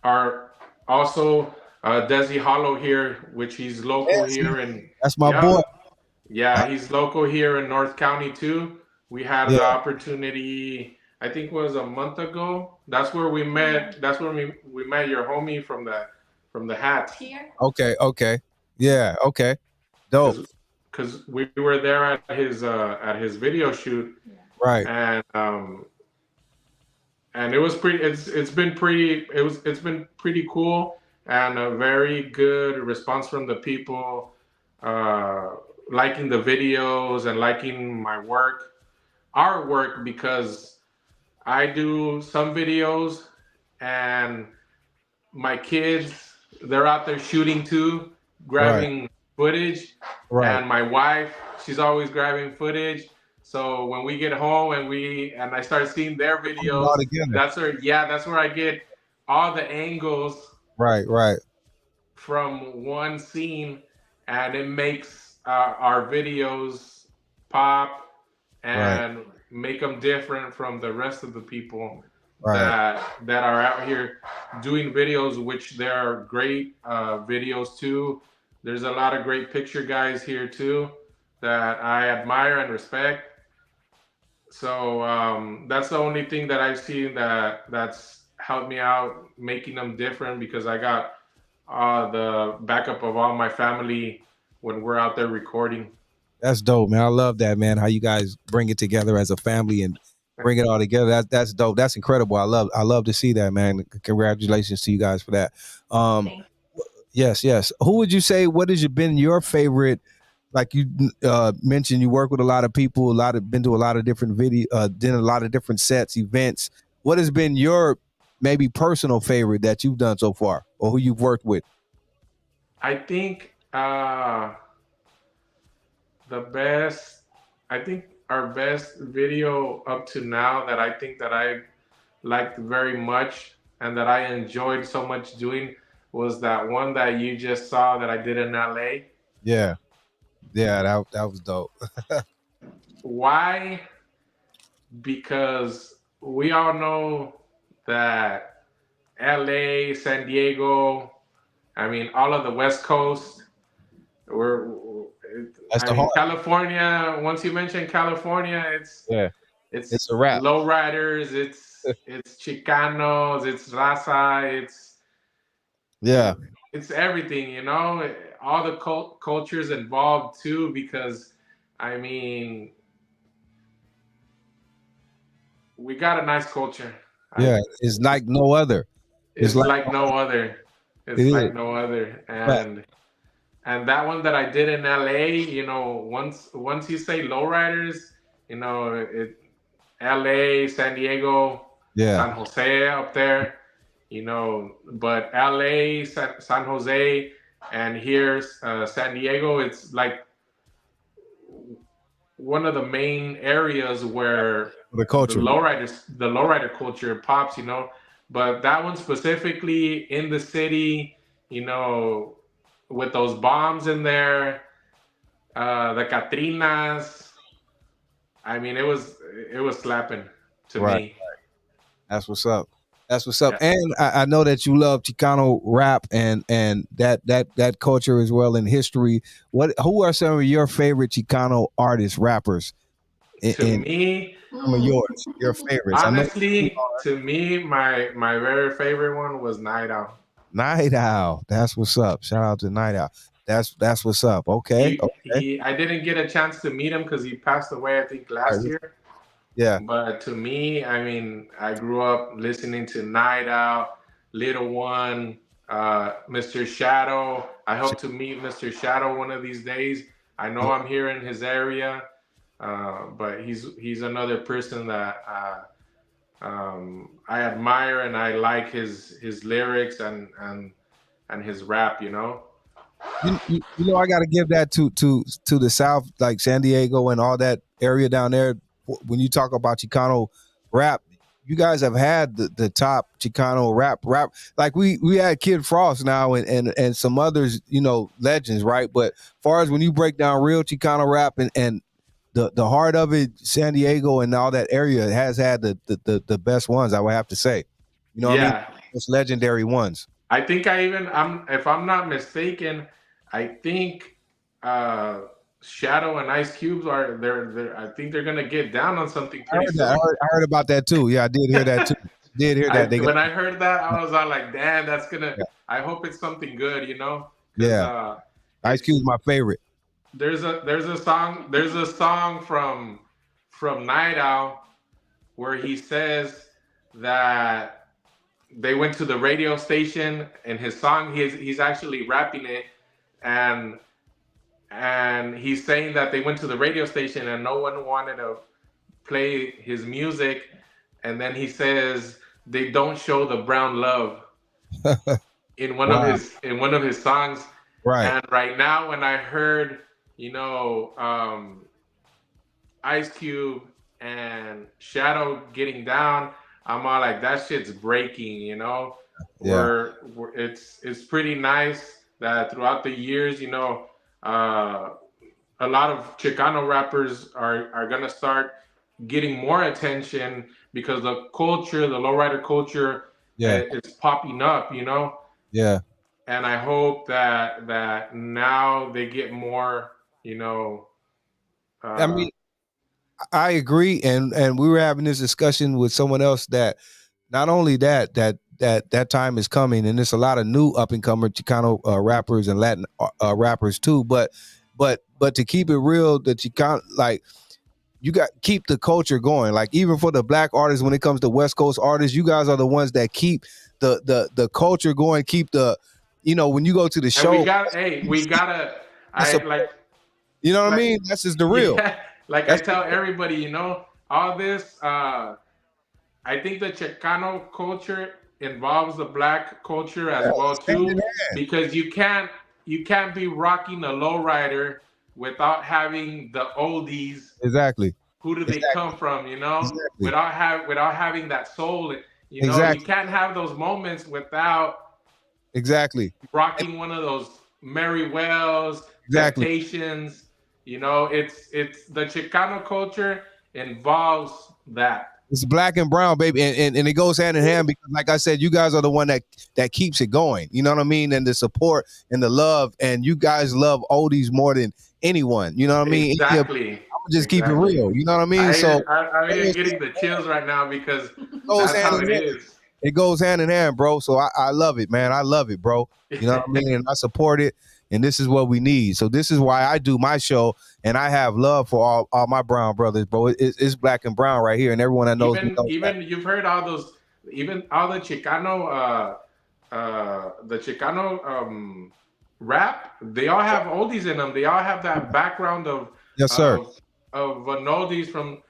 S7: are also Desi Hollow here, which he's local here in.
S6: That's my boy.
S7: Yeah, he's local here in North County too. We had the opportunity, I think it was a month ago. That's where we met. That's when we met your homie from the hat.
S9: Here.
S6: Okay. Yeah. Okay. Dope.
S7: Because we were there at his video shoot.
S6: Right.
S7: And it was it's been pretty cool, and a very good response from the people, liking the videos and liking our work, because I do some videos and my kids, they're out there shooting too, grabbing footage. And my wife, she's always grabbing footage. So when we get home and I start seeing their videos, that's where I get all the angles from one scene, and it makes our videos pop and make them different from the rest of the people that are out here doing videos, which there are great videos too. There's a lot of great picture guys here too that I admire and respect. that's the only thing that I've seen that's helped me out making them different because I got the backup of all my family when we're out there recording.
S6: That's dope, man. I love that, man. How you guys bring it together as a family and bring it all together. That's dope. That's incredible. I love to see that, man. Congratulations to you guys for that.
S9: Thanks.
S6: Yes. Who would you say? What has been your favorite? Like you mentioned, you work with a lot of people. Been to a lot of different did a lot of different sets, events. What has been your maybe personal favorite that you've done so far, or who you've worked with?
S7: I think the best, I think our best video up to now that I think that I liked very much and that I enjoyed so much doing was that one that you just saw that I did in LA.
S6: Yeah, that was dope.
S7: Why? Because we all know that LA, San Diego, I mean, all of the West Coast,
S6: That's
S7: I
S6: the
S7: mean,
S6: heart.
S7: California, once you mention California, it's
S6: a wrap.
S7: lowriders, it's Chicanos, it's Raza,
S6: Yeah,
S7: it's everything, you know, all the cultures involved too, because I mean, we got a nice culture.
S6: yeah. It's like no other.
S7: It's like no other. It's
S6: It
S7: like
S6: is.
S7: no other.
S6: Right.
S7: And that one that I did in LA, you know, once you say lowriders, you know, LA, San Diego,
S6: Yeah,
S7: San Jose up there, you know, but LA, San Jose, and here's San Diego. It's like one of the main areas where
S6: the culture.
S7: the lowrider culture pops, you know. But that one specifically in the city, you know, with those bombs in there, the Catrinas. I mean, it was slapping to
S6: Right.
S7: me.
S6: That's what's up. That's what's up.
S7: Yeah.
S6: And I know that you love Chicano rap and that culture as well in history. Who are some of your favorite Chicano artists, rappers?
S7: To me,
S6: Some of your favorites.
S7: honestly, to me, my very favorite one was Night Owl.
S6: Night Owl. That's what's up. Shout out to Night Owl. That's what's up. Okay.
S7: I didn't get a chance to meet him because he passed away, I think, last year.
S6: Yeah.
S7: But to me, I mean, I grew up listening to Night Owl, Little One, Mr. Shadow. I hope to meet Mr. Shadow one of these days. I know I'm here in his area, but he's another person that I admire and I like his lyrics and his rap. You know.
S6: You know, I got to give that to the South, like San Diego and all that area down there. When you talk about Chicano rap, you guys have had the top Chicano rap. Like we had Kid Frost now and some others, you know, legends, right? But as far as when you break down real Chicano rap and the heart of it, San Diego and all that area has had the best ones, I would have to say. You know what I mean? It's legendary ones.
S7: I think if I'm not mistaken, I think Shadow and Ice Cubes I think they're gonna get down on something pretty soon.
S6: I heard about that too. Yeah, I did hear that too.
S7: When I heard that, I was all like, damn, that's gonna I hope it's something good, you know?
S6: Yeah. Ice Cube's my favorite.
S7: There's a song from Night Owl where he says that they went to the radio station and his song he's actually rapping it and he's saying that they went to the radio station and no one wanted to play his music, and then he says they don't show the brown love in one of his songs.
S6: Right.
S7: And right now when I heard, you know, Ice Cube and Shadow getting down, I'm all like, that shit's breaking, you know.
S6: Yeah.
S7: It's pretty nice that throughout the years, you know, a lot of Chicano rappers are gonna start getting more attention because the lowrider culture, is popping up, you know.
S6: Yeah.
S7: And I hope that now they get more, you know.
S6: I mean, I agree, and we were having this discussion with someone else that not only that time is coming, and there's a lot of new up and comer Chicano rappers and Latin rappers too. But to keep it real, the Chicano, like, you got keep the culture going. Like, even for the black artists, when it comes to West Coast artists, you guys are the ones that keep the culture going. Keep the, when you go to the show,
S7: And we gotta. I like.
S6: You know what I
S7: Like,
S6: mean? That's just the real.
S7: yeah, like I tell everybody, all this. I think the Chicano culture involves the black culture as well too, because you can't be rocking a lowrider without having the oldies.
S6: Exactly.
S7: Who do they come from?
S6: Exactly.
S7: Without having that soul.
S6: Exactly.
S7: You can't have those moments without rocking one of those Mary Wells, Temptations. It's the Chicano culture involves that.
S6: It's black and brown, baby, and it goes hand in hand, because, like I said, you guys are the one that keeps it going. You know what I mean? And the support and the love, and you guys love oldies more than anyone. You know what I mean?
S7: Exactly.
S6: I'm just keep it real. You know what I mean?
S7: I'm getting the chills right now, because that's how it is.
S6: It goes hand in hand, bro. So I love it, man. I love it, bro. You know what I mean? And I support it. And this is what we need. So this is why I do my show, and I have love for all my brown brothers, bro. It's black and brown right here, and everyone that knows.
S7: Even you've heard all those, even all the Chicano, rap. They all have oldies in them. They all have that background of
S6: yes, sir,
S7: of an oldies from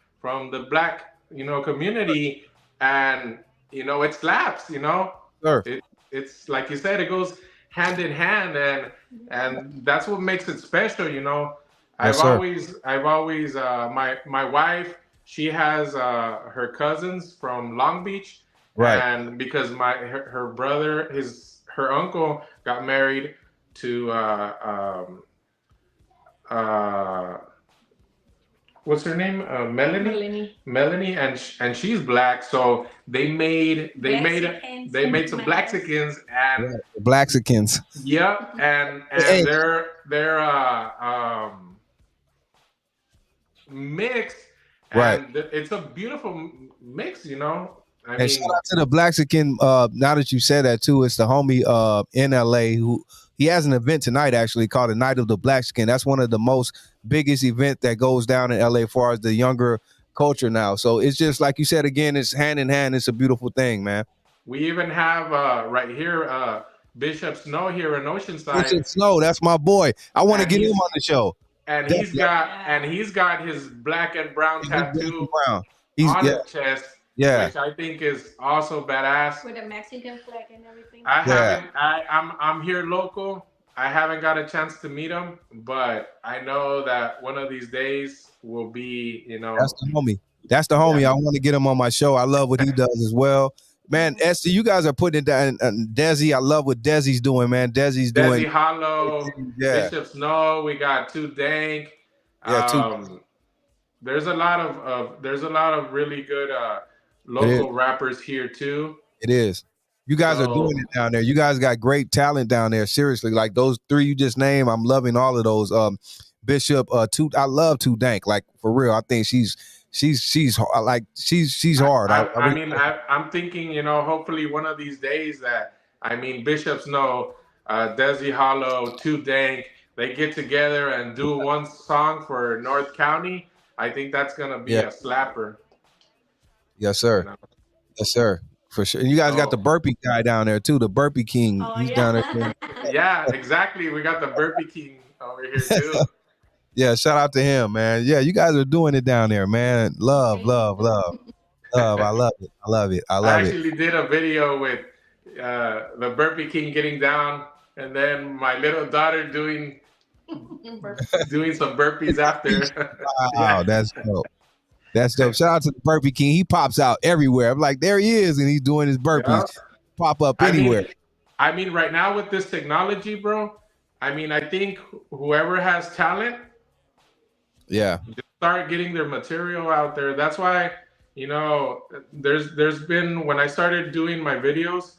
S7: the black community, and it slaps.
S6: Sir.
S7: It's like you said, it goes hand in hand, and that's what makes it special. I've always my wife, she has her cousins from Long Beach,
S6: right?
S7: And because her brother, her uncle got married to what's her name? Melanie, and she's black. So they made some Blaxicans, and
S6: Blaxicans.
S7: Yep, and they're mixed, and it's a beautiful mix. I mean,
S6: shout out to the Blaxican. Now that you said that too, it's the homie in LA who. He has an event tonight, actually, called the Night of the Blackskin. That's one of the most biggest event that goes down in LA as far as the younger culture now. So it's just like you said, again, it's hand in hand. It's a beautiful thing, man.
S7: We even have right here Bishop Snow here in Oceanside.
S6: Bishop Snow, that's my boy. I want to get him on the show.
S7: And he's got his black and brown tattoo on his chest.
S6: Yeah,
S7: which I think is also badass.
S9: With a Mexican flag and everything.
S7: I'm here local. I haven't got a chance to meet him, but I know that one of these days will be,
S6: That's the homie. That's the homie. Yeah. I want to get him on my show. I love what he does as well. Man, Esther, you guys are putting it down. Desi, I love what Desi's doing, man. Desi's doing.
S7: Desi Hollow, Bishop Snow. We got Too Dank.
S6: Yeah,
S7: there's a lot of really good local rappers here too.
S6: It is. You guys are doing it down there. You guys got great talent down there. Seriously, like those three you just named, I'm loving all of those. Bishop, I love Too Dank. Like, for real, I think she's hard.
S7: I'm thinking, hopefully one of these days that Bishop Snow, Desi Hollow, Too Dank, they get together and do one song for North County. I think that's gonna be a slapper.
S6: Yes, sir. Yes, sir. For sure. And you guys got the Burpee guy down there too, the Burpee King. He's down there.
S7: Yeah, exactly. We got the Burpee King over here too.
S6: Yeah, shout out to him, man. Yeah, you guys are doing it down there, man. Love. I love it. I
S7: actually did a video with the Burpee King getting down, and then my little daughter doing some burpees after.
S6: Wow, that's dope. That's dope. Shout out to the Burpee King. He pops out everywhere. I'm like, there he is, and he's doing his burpees. Yeah. Pop up anywhere.
S7: Right now with this technology, bro, I think whoever has talent, just start getting their material out there. That's why, there's been, when I started doing my videos,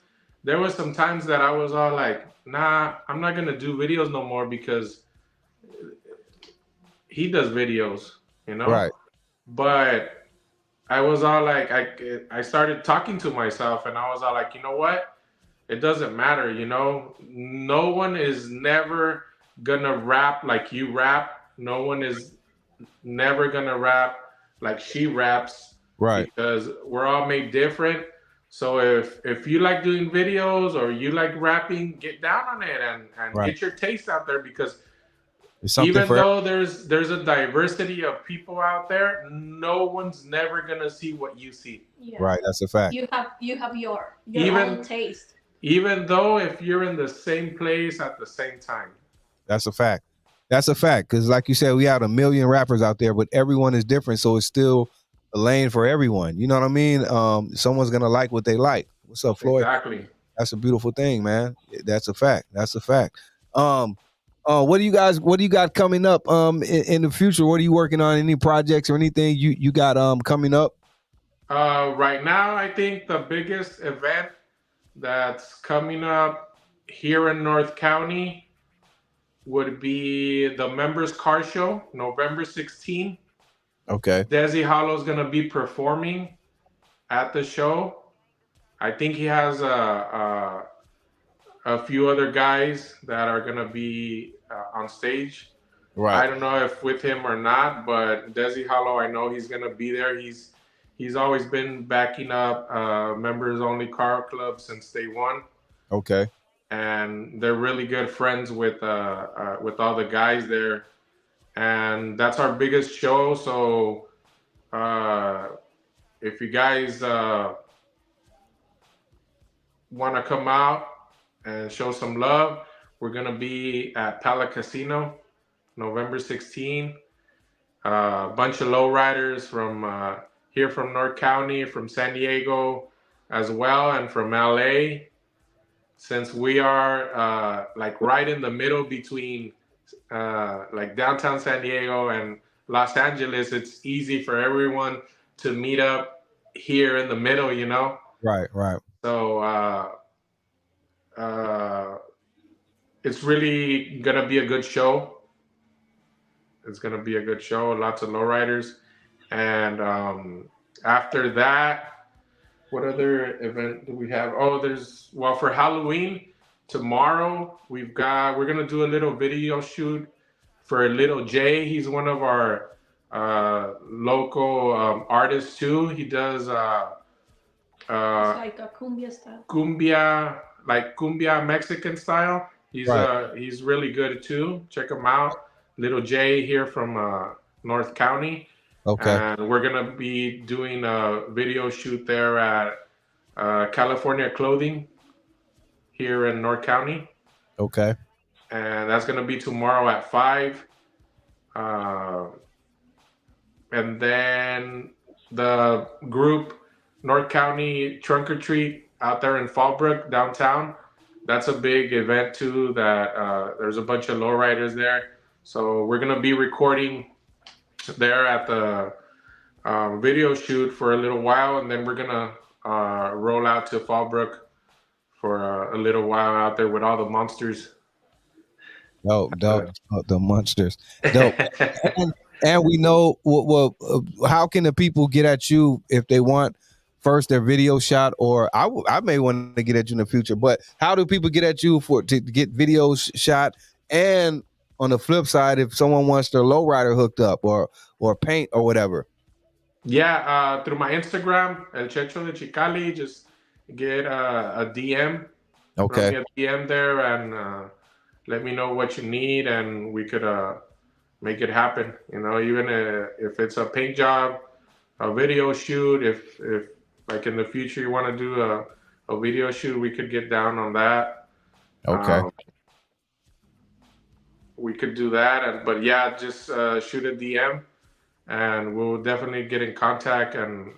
S7: there was some times that I was all like, nah, I'm not gonna do videos no more because he does videos,
S6: Right.
S7: But I was all like, I started talking to myself, and I was all like, you know what? It doesn't matter, you know. No one is never gonna rap like you rap. No one is never gonna rap like she raps
S6: Right.
S7: because we're all made different. So if you like doing videos or you like rapping, get down on it and
S6: Right.
S7: get your taste out there because
S6: It's something
S7: even
S6: for
S7: though there's a diversity of people out there, no one's never gonna see what you see.
S9: Yeah.
S6: right. That's a fact.
S9: You have your
S7: Even-
S9: own taste.
S7: Even though if you're in the same place at the same time.
S6: That's a fact. That's a fact. Because like you said, we had a million rappers out there, but everyone is different. So it's still a lane for everyone. You know what I mean? Someone's gonna like what they like. What's up, Floyd?
S7: Exactly.
S6: That's a beautiful thing, man. That's a fact. That's a fact. What do you got coming up in the future? What are you working on? Any projects or anything you got coming up?
S7: Right now, I think the biggest event that's coming up here in North County would be the Members Car Show, November 16th.
S6: Okay.
S7: Desi Hollow's going to be performing at the show. I think he has a few other guys that are going to be on stage.
S6: Right.
S7: I don't know if with him or not, but Desi Hollow, I know he's going to be there. He's always been backing up members only car club since day one.
S6: Okay.
S7: And they're really good friends with all the guys there. And that's our biggest show. So if you guys want to come out and show some love, we're going to be at Pala Casino, November 16th. A bunch of lowriders from here from North County, from San Diego as well, and from LA. Since we are like right in the middle between like downtown San Diego and Los Angeles, it's easy for everyone to meet up here in the middle, you know?
S6: Right, right.
S7: So it's really going to be a good show. It's going to be a good show. Lots of lowriders. And after that, what other event do we have? Oh, for Halloween tomorrow, we're going to do a little video shoot for Little J. He's one of our local artists too. He does
S9: It's like a cumbia style.
S7: Cumbia Mexican style. He's really good too. Check him out. Little J here from North County.
S6: Okay.
S7: And we're going to be doing a video shoot there at California Clothing here in North County.
S6: Okay.
S7: And that's going to be tomorrow at 5. And then the group North County Trunk or Treat out there in Fallbrook downtown. That's a big event too. That there's a bunch of lowriders there. So we're going to be recording there at the video shoot for a little while, and then we're gonna roll out to Fallbrook for a little while out there with all the monsters.
S6: Dope. The monsters. Dope. and we know how can the people get at you if they want first their video shot, or I may want to get at you in the future, but how do people get at you to get videos shot? And on the flip side, if someone wants their lowrider hooked up or paint or whatever.
S7: Yeah, through my Instagram, ElChecho DeChiCali, just get a DM.
S6: Okay.
S7: Get a DM there and let me know what you need, and we could make it happen. You know, even if it's a paint job, a video shoot, if like in the future you want to do a video shoot, we could get down on that.
S6: Okay.
S7: We could do that, but yeah, just shoot a DM, and we'll definitely get in contact and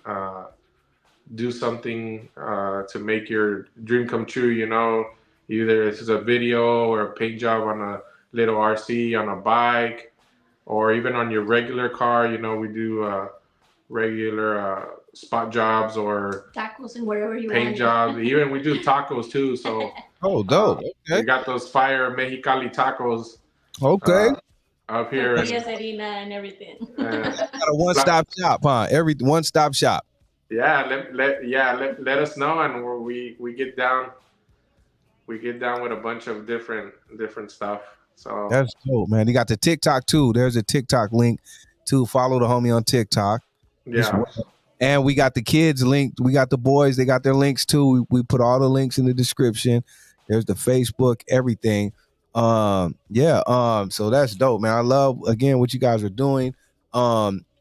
S7: do something to make your dream come true. You know, either it's a video or a paint job on a little RC, on a bike, or even on your regular car. You know, we do regular spot jobs or
S9: tacos and wherever you
S7: paint
S9: want.
S7: jobs. Even we do tacos too. So
S6: dope.
S7: We got those fire Mexicali tacos.
S6: Okay.
S7: up here.
S9: Tortilla Serena and everything.
S6: Got a one-stop shop, huh? Every one-stop shop.
S7: Yeah, let us know, and we get down. We get down with a bunch of different stuff. So
S6: That's dope, man. You got the TikTok too. There's a TikTok link to follow the homie on TikTok.
S7: yeah,
S6: And we got the kids linked. We got the boys. They got their links too. We put all the links in the description. There's the Facebook, everything. So that's dope, man. I love again what you guys are doing.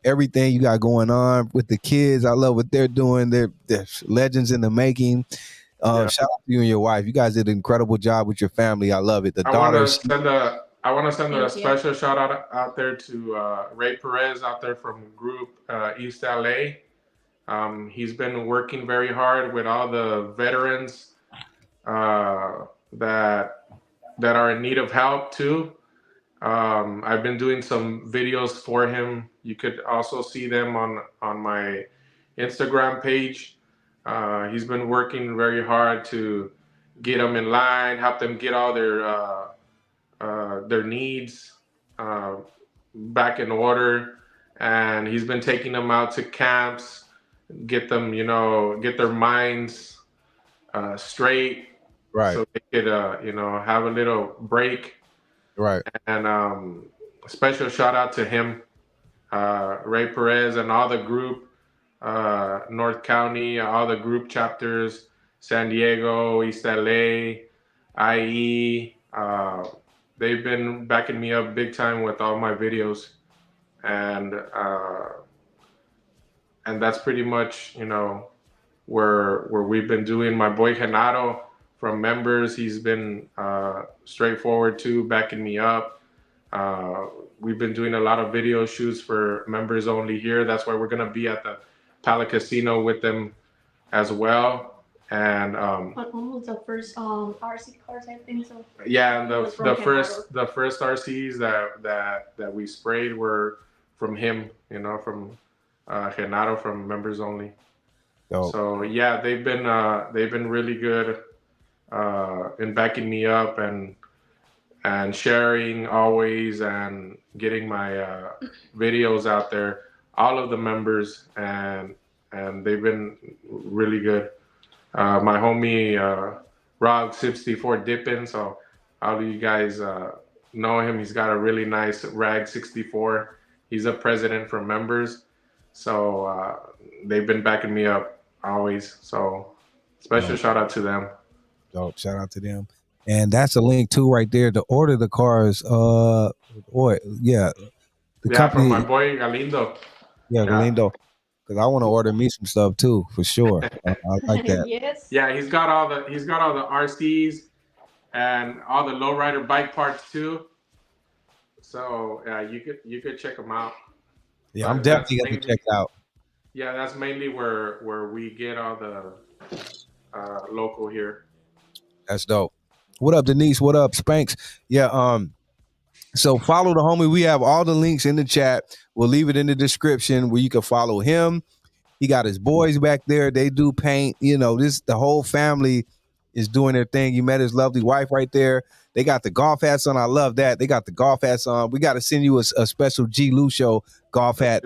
S6: Everything you got going on with the kids. I love what they're doing. They're legends in the making. Shout out to you and your wife. You guys did an incredible job with your family. I love it. The daughters.
S7: I want to send a special shout out there to Ray Perez out there from group East LA. He's been working very hard with all the veterans that are in need of help too. I've been doing some videos for him. You could also see them on my Instagram page. He's been working very hard to get them in line, help them get all their needs back in order, and he's been taking them out to camps, get them, get their minds straight,
S6: right?
S7: So they could, have a little break,
S6: right?
S7: And special shout out to him, Ray Perez, and all the group, North County, all the group chapters, San Diego, East LA, IE. They've been backing me up big time with all my videos, and that's pretty much where we've been doing. My boy Genaro from Members, he's been straightforward too, backing me up. We've been doing a lot of video shoots for Members Only here. That's why we're gonna be at the Pala Casino with them as well. And
S9: almost the first RC cars, I think so.
S7: Yeah, and the first RCs that we sprayed were from him, from Genaro from Members Only.
S6: Dope.
S7: So yeah, they've been really good in backing me up and sharing always and getting my videos out there. All of the members, and they've been really good. My homie Rob 64 Dippin', so all of you guys know him. He's got a really nice Rag 64. He's a president for Members, so they've been backing me up always. So special shout out to them.
S6: Dope. Shout out to them. And that's a link too right there to order the cars. The company,
S7: from my boy Galindo.
S6: Yeah, Galindo. Because I want to order me some stuff too, for sure. I like that.
S9: Yes.
S7: Yeah, he's got all the RCs and all the Lowrider bike parts too. So yeah, you could check them out.
S6: Yeah, I'm definitely gonna check it out.
S7: Yeah, that's mainly where we get all the local here.
S6: That's dope. What up, Denise? What up, Spanx? Yeah, so follow the homie. We have all the links in the chat. We'll leave it in the description where you can follow him. He got his boys back there. They do paint. The whole family is doing their thing. You met his lovely wife right there. They got the golf hats on. I love that. They got the golf hats on. We got to send you a special G-Lew show golf hat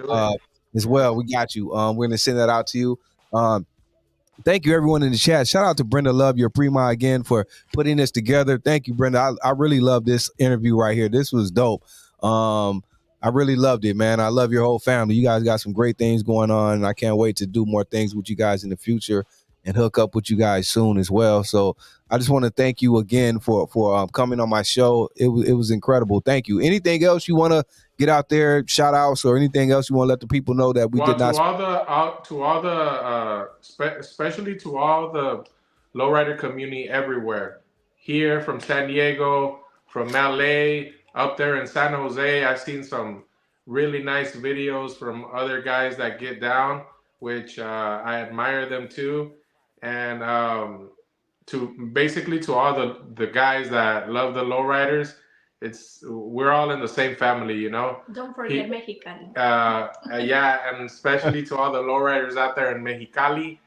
S6: as well. We got you. We're going to send that out to you. Thank you, everyone in the chat. Shout out to Brenda Love, your prima, again, for putting this together. Thank you, Brenda. I really love this interview right here. This was dope. I really loved it, man. I love your whole family. You guys got some great things going on, and I can't wait to do more things with you guys in the future and hook up with you guys soon as well. So I just want to thank you again for coming on my show. It was incredible. Thank you. Anything else you want to get out there, shout outs or anything else you want to let the people know that we did not?
S7: Especially to all the lowrider community everywhere. Here from San Diego, from LA, up there in San Jose, I've seen some really nice videos from other guys that get down, which I admire them too. And to all the guys that love the lowriders, we're all in the same family,
S9: Don't forget Mexicali.
S7: Yeah, and especially to all the lowriders out there in Mexicali.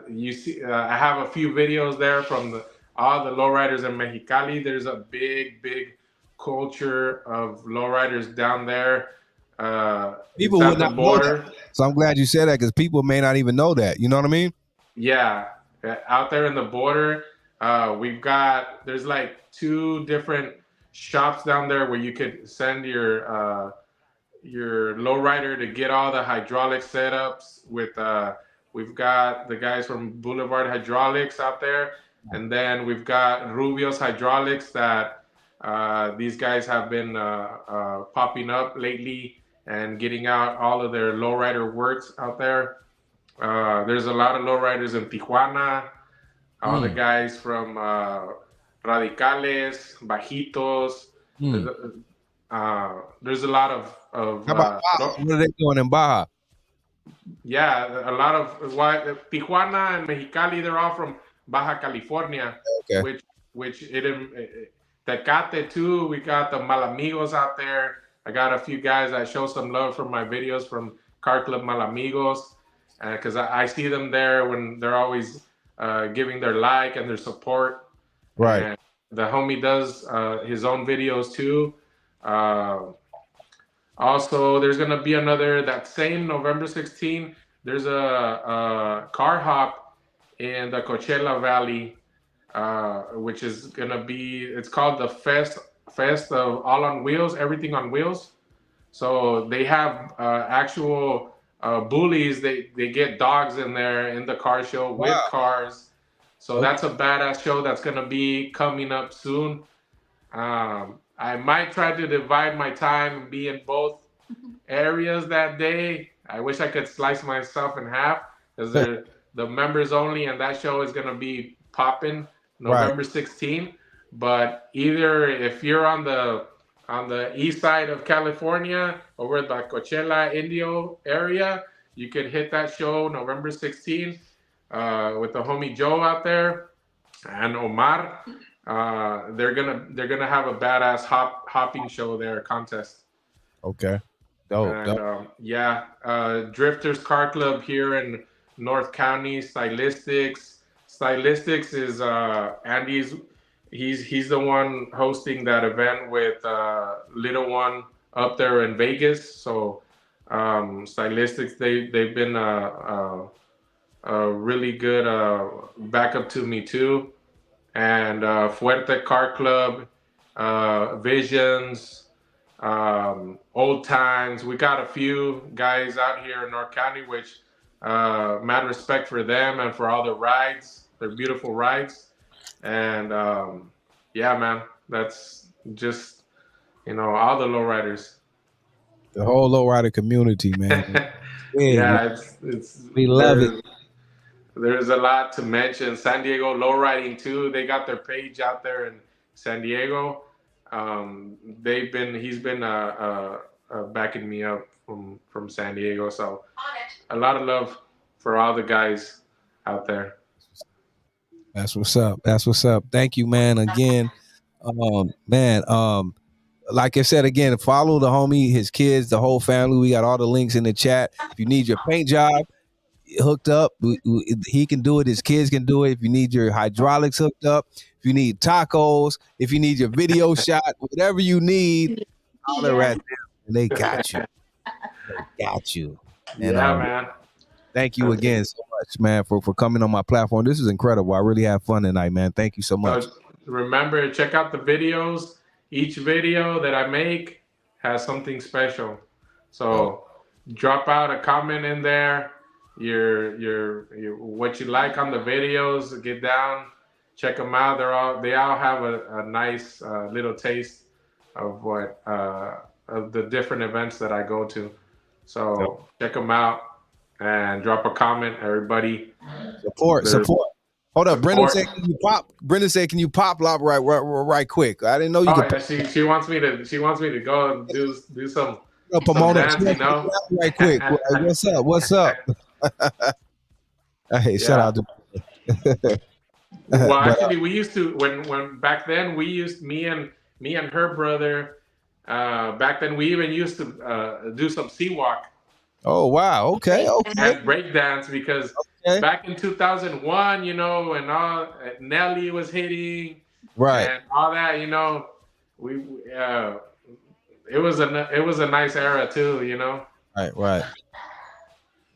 S7: You see, I have a few videos there from all the lowriders in Mexicali. There's a big culture of lowriders down there.
S6: People
S7: it's
S6: would
S7: at the
S6: not know
S7: border.
S6: that. So I'm glad you said that because people may not even know that. You know what I mean?
S7: Yeah, out there in the border, there's like 2 different shops down there where you could send your lowrider to get all the hydraulic setups. We've got the guys from Boulevard Hydraulics out there, and then we've got Rubio's Hydraulics that these guys have been popping up lately and getting out all of their lowrider works out there. There's a lot of lowriders in Tijuana. All the guys from Radicales, Bajitos. There's a lot of
S6: How about Baja? What are they doing in Baja?
S7: Yeah, a lot of Tijuana and Mexicali. They're all from Baja California.
S6: Okay.
S7: Which Tecate too. We got the Malamigos out there. I got a few guys that show some love from my videos from Car Club Malamigos, because I see them there when they're always giving their like and their support.
S6: Right.
S7: And the homie does his own videos too. Also, there's gonna be another that same November 16. There's a car hop in the Coachella Valley, which is gonna be. It's called the Fest of All on Wheels, everything on wheels. So they have actual bullies. They get dogs in there in the car show with cars. So that's a badass show that's gonna be coming up soon. I might try to divide my time and be in both areas that day. I wish I could slice myself in half because they're the members only, and that show is gonna be popping November 16. But either if you're on the east side of California over the Coachella Indio area, you could hit that show November 16 with the homie Joe out there and Omar. They're gonna have a badass hopping show there, contest.
S6: Okay. Dope.
S7: Drifters Car Club here in North County. Stylistics is Andy's. He's the one hosting that event with Little One up there in Vegas. So Stylistics, they've been a really good backup to me too. And Fuerte Car Club, Visions, Old Times. We got a few guys out here in North County, which mad respect for them and for all the rides. They're beautiful rides. And yeah, man, that's just, all the lowriders.
S6: The whole lowrider community, man.
S7: Yeah,
S6: we love it.
S7: There's a lot to mention. San Diego Lowriding too. They got their page out there in San Diego. He's been backing me up from San Diego. So a lot of love for all the guys out there.
S6: That's what's up. That's what's up. Thank you, man. Again, like I said, again, follow the homie, his kids, the whole family. We got all the links in the chat. If you need your paint job hooked up, he can do it. His kids can do it. If you need your hydraulics hooked up, if you need tacos, if you need your video shot, whatever you need, all right there, and they got you. They got you. And,
S7: man.
S6: Thank you again so much, man, for coming on my platform. This is incredible. I really had fun tonight, man. Thank you so much.
S7: Remember, check out the videos. Each video that I make has something special. So drop out a comment in there. Your what you like on the videos. Get down, check them out. They all have a nice little taste of what of the different events that I go to. So check them out and drop a comment, everybody.
S6: Support. Hold up, Brendan said, "Can you pop?" Brendan said, "Can you pop lob right quick?" I didn't know you could.
S7: Yeah, she wants me to go and do some
S6: dance, right quick. What's up? Hey, shout out to.
S7: Well, actually, we used to when back then me and her brother. Back then, we even used to do some sea walk.
S6: Oh wow! Okay.
S7: And break dance because back in 2001, and all Nelly was hitting,
S6: right,
S7: and all that, it was a nice era too, you know.
S6: Right.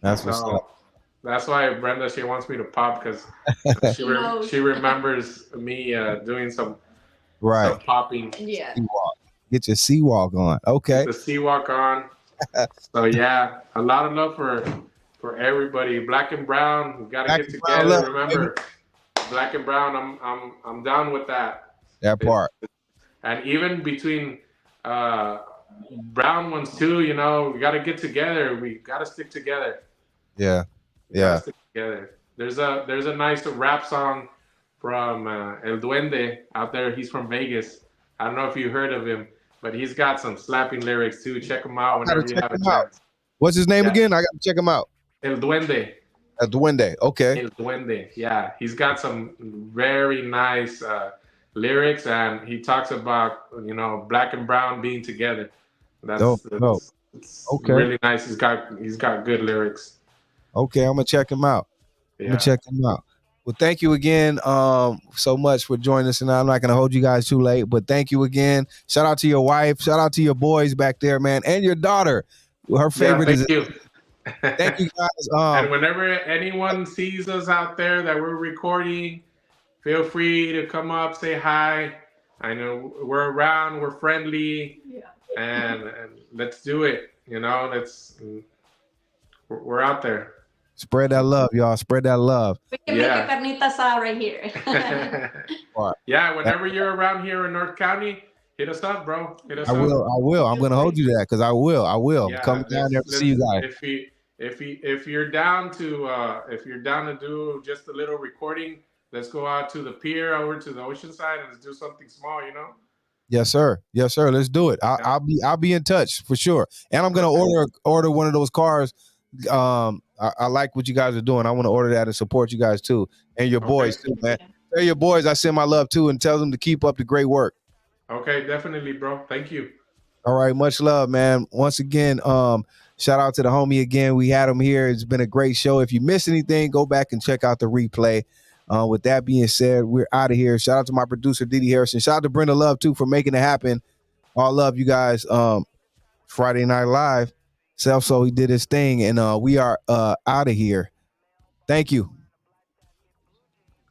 S6: That's what's
S7: So
S6: up.
S7: that's why Brenda, she wants me to pop because she remembers me doing some popping.
S9: Yeah.
S6: Sea-walk. Get your sea walk on. Okay.
S7: Get the sea walk on. So yeah, a lot of love for everybody. Black and brown, we gotta get together.
S6: Love,
S7: remember, Black and brown. I'm down with that.
S6: That part.
S7: And even between brown ones too, you know, we gotta get together. We gotta stick together.
S6: Yeah.
S7: Stick together. There's a nice rap song from El Duende out there. He's from Vegas. I don't know if you heard of him, but he's got some slapping lyrics too. Check him out whenever you have a chance.
S6: What's his name again? I gotta check him out.
S7: El Duende.
S6: El Duende. Okay.
S7: El Duende. Yeah, he's got some very nice lyrics, and he talks about, you know, black and brown being together. That's okay. Really nice. He's got good lyrics.
S6: Okay, I'm gonna check him out. Well, thank you again so much for joining us, and I'm not going to hold you guys too late, but thank you again. Shout out to your wife. Shout out to your boys back there, man, and your daughter. Her favorite
S7: thank you.
S6: Thank you, guys.
S7: And whenever anyone sees us out there that we're recording, feel free to come up, say hi. I know we're around, we're friendly, and let's do it. You know, we're out there.
S6: Spread that love, y'all. Spread that love.
S9: We can make a carnita asada right here.
S7: Yeah, whenever you're around here in North County, hit us up, bro. Hit us
S6: up. I will. I'm going to hold you to that because I will.
S7: Yeah,
S6: come down there to see you guys.
S7: If you're down to do just a little recording, let's go out to the pier over to the ocean side and let's do something small, you know?
S6: Yes, sir. Let's do it. I'll be in touch for sure. And I'm going to order one of those cars. I like what you guys are doing. I want to order that and support you guys too, and your boys too, man. Tell your boys I send my love too, and tell them to keep up the great work.
S7: Okay, definitely, bro. Thank you.
S6: All right, much love, man. Once again, shout out to the homie again. We had him here. It's been a great show. If you missed anything, go back and check out the replay. With that being said, we're out of here. Shout out to my producer DD Hairston. Shout out to Brenda Love too for making it happen. All love, you guys. Friday Night Live. So he did his thing, and we are out of here. Thank you.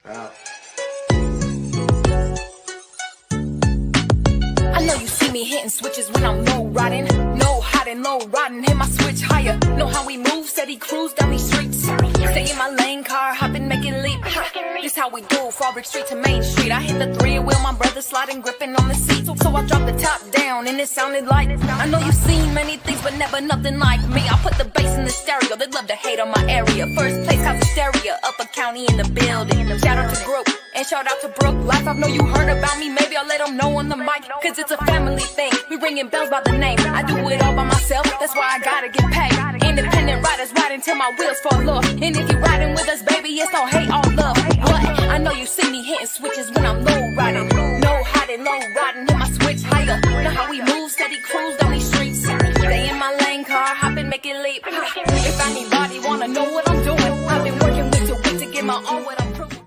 S5: I know you see me hitting switches when I'm low riding, no hiding, low riding, hit my switch higher. Know how we move, steady cruise down these streets. Stay in my lane, car hopping, making leap. This how we do, Fabric Street to Main Street. I hit the 3-wheel, my brother sliding, gripping on the seat. So I dropped the top down, and it sounded like I know you've seen many things, but never nothing like me. I put the bass in the stereo, they love to hate on my area. First place cause hysteria, Upper County in the building. Shout out to Group, and shout out to Brook Life. I know you heard about me, maybe I'll let them know on the mic, cause it's a family thing. We ringing bells by the name, I do it all by myself, that's why I gotta get paid. Independent riders riding till my wheels fall off. And if you riding with us, baby, it's no hate, all love. What? I know you see me hitting switches when I'm low riding, no hiding, low riding, hit my switch higher. Know how we move, steady cruise down these streets. Stay in my lane, car hopping, make it leap. If anybody wanna know what I'm doing, I've been working with to get my own what I'm proving.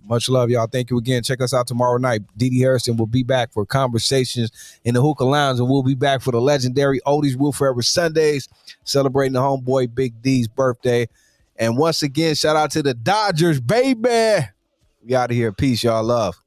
S6: Much love, y'all. Thank you again. Check us out tomorrow night. DD Hairston will be back for Conversations in the Hookah Lounge, and we'll be back for the legendary Oldies Will Forever Sundays, celebrating the homeboy Big D's birthday. And once again, shout out to the Dodgers, baby. We out of here. Peace, y'all. Love.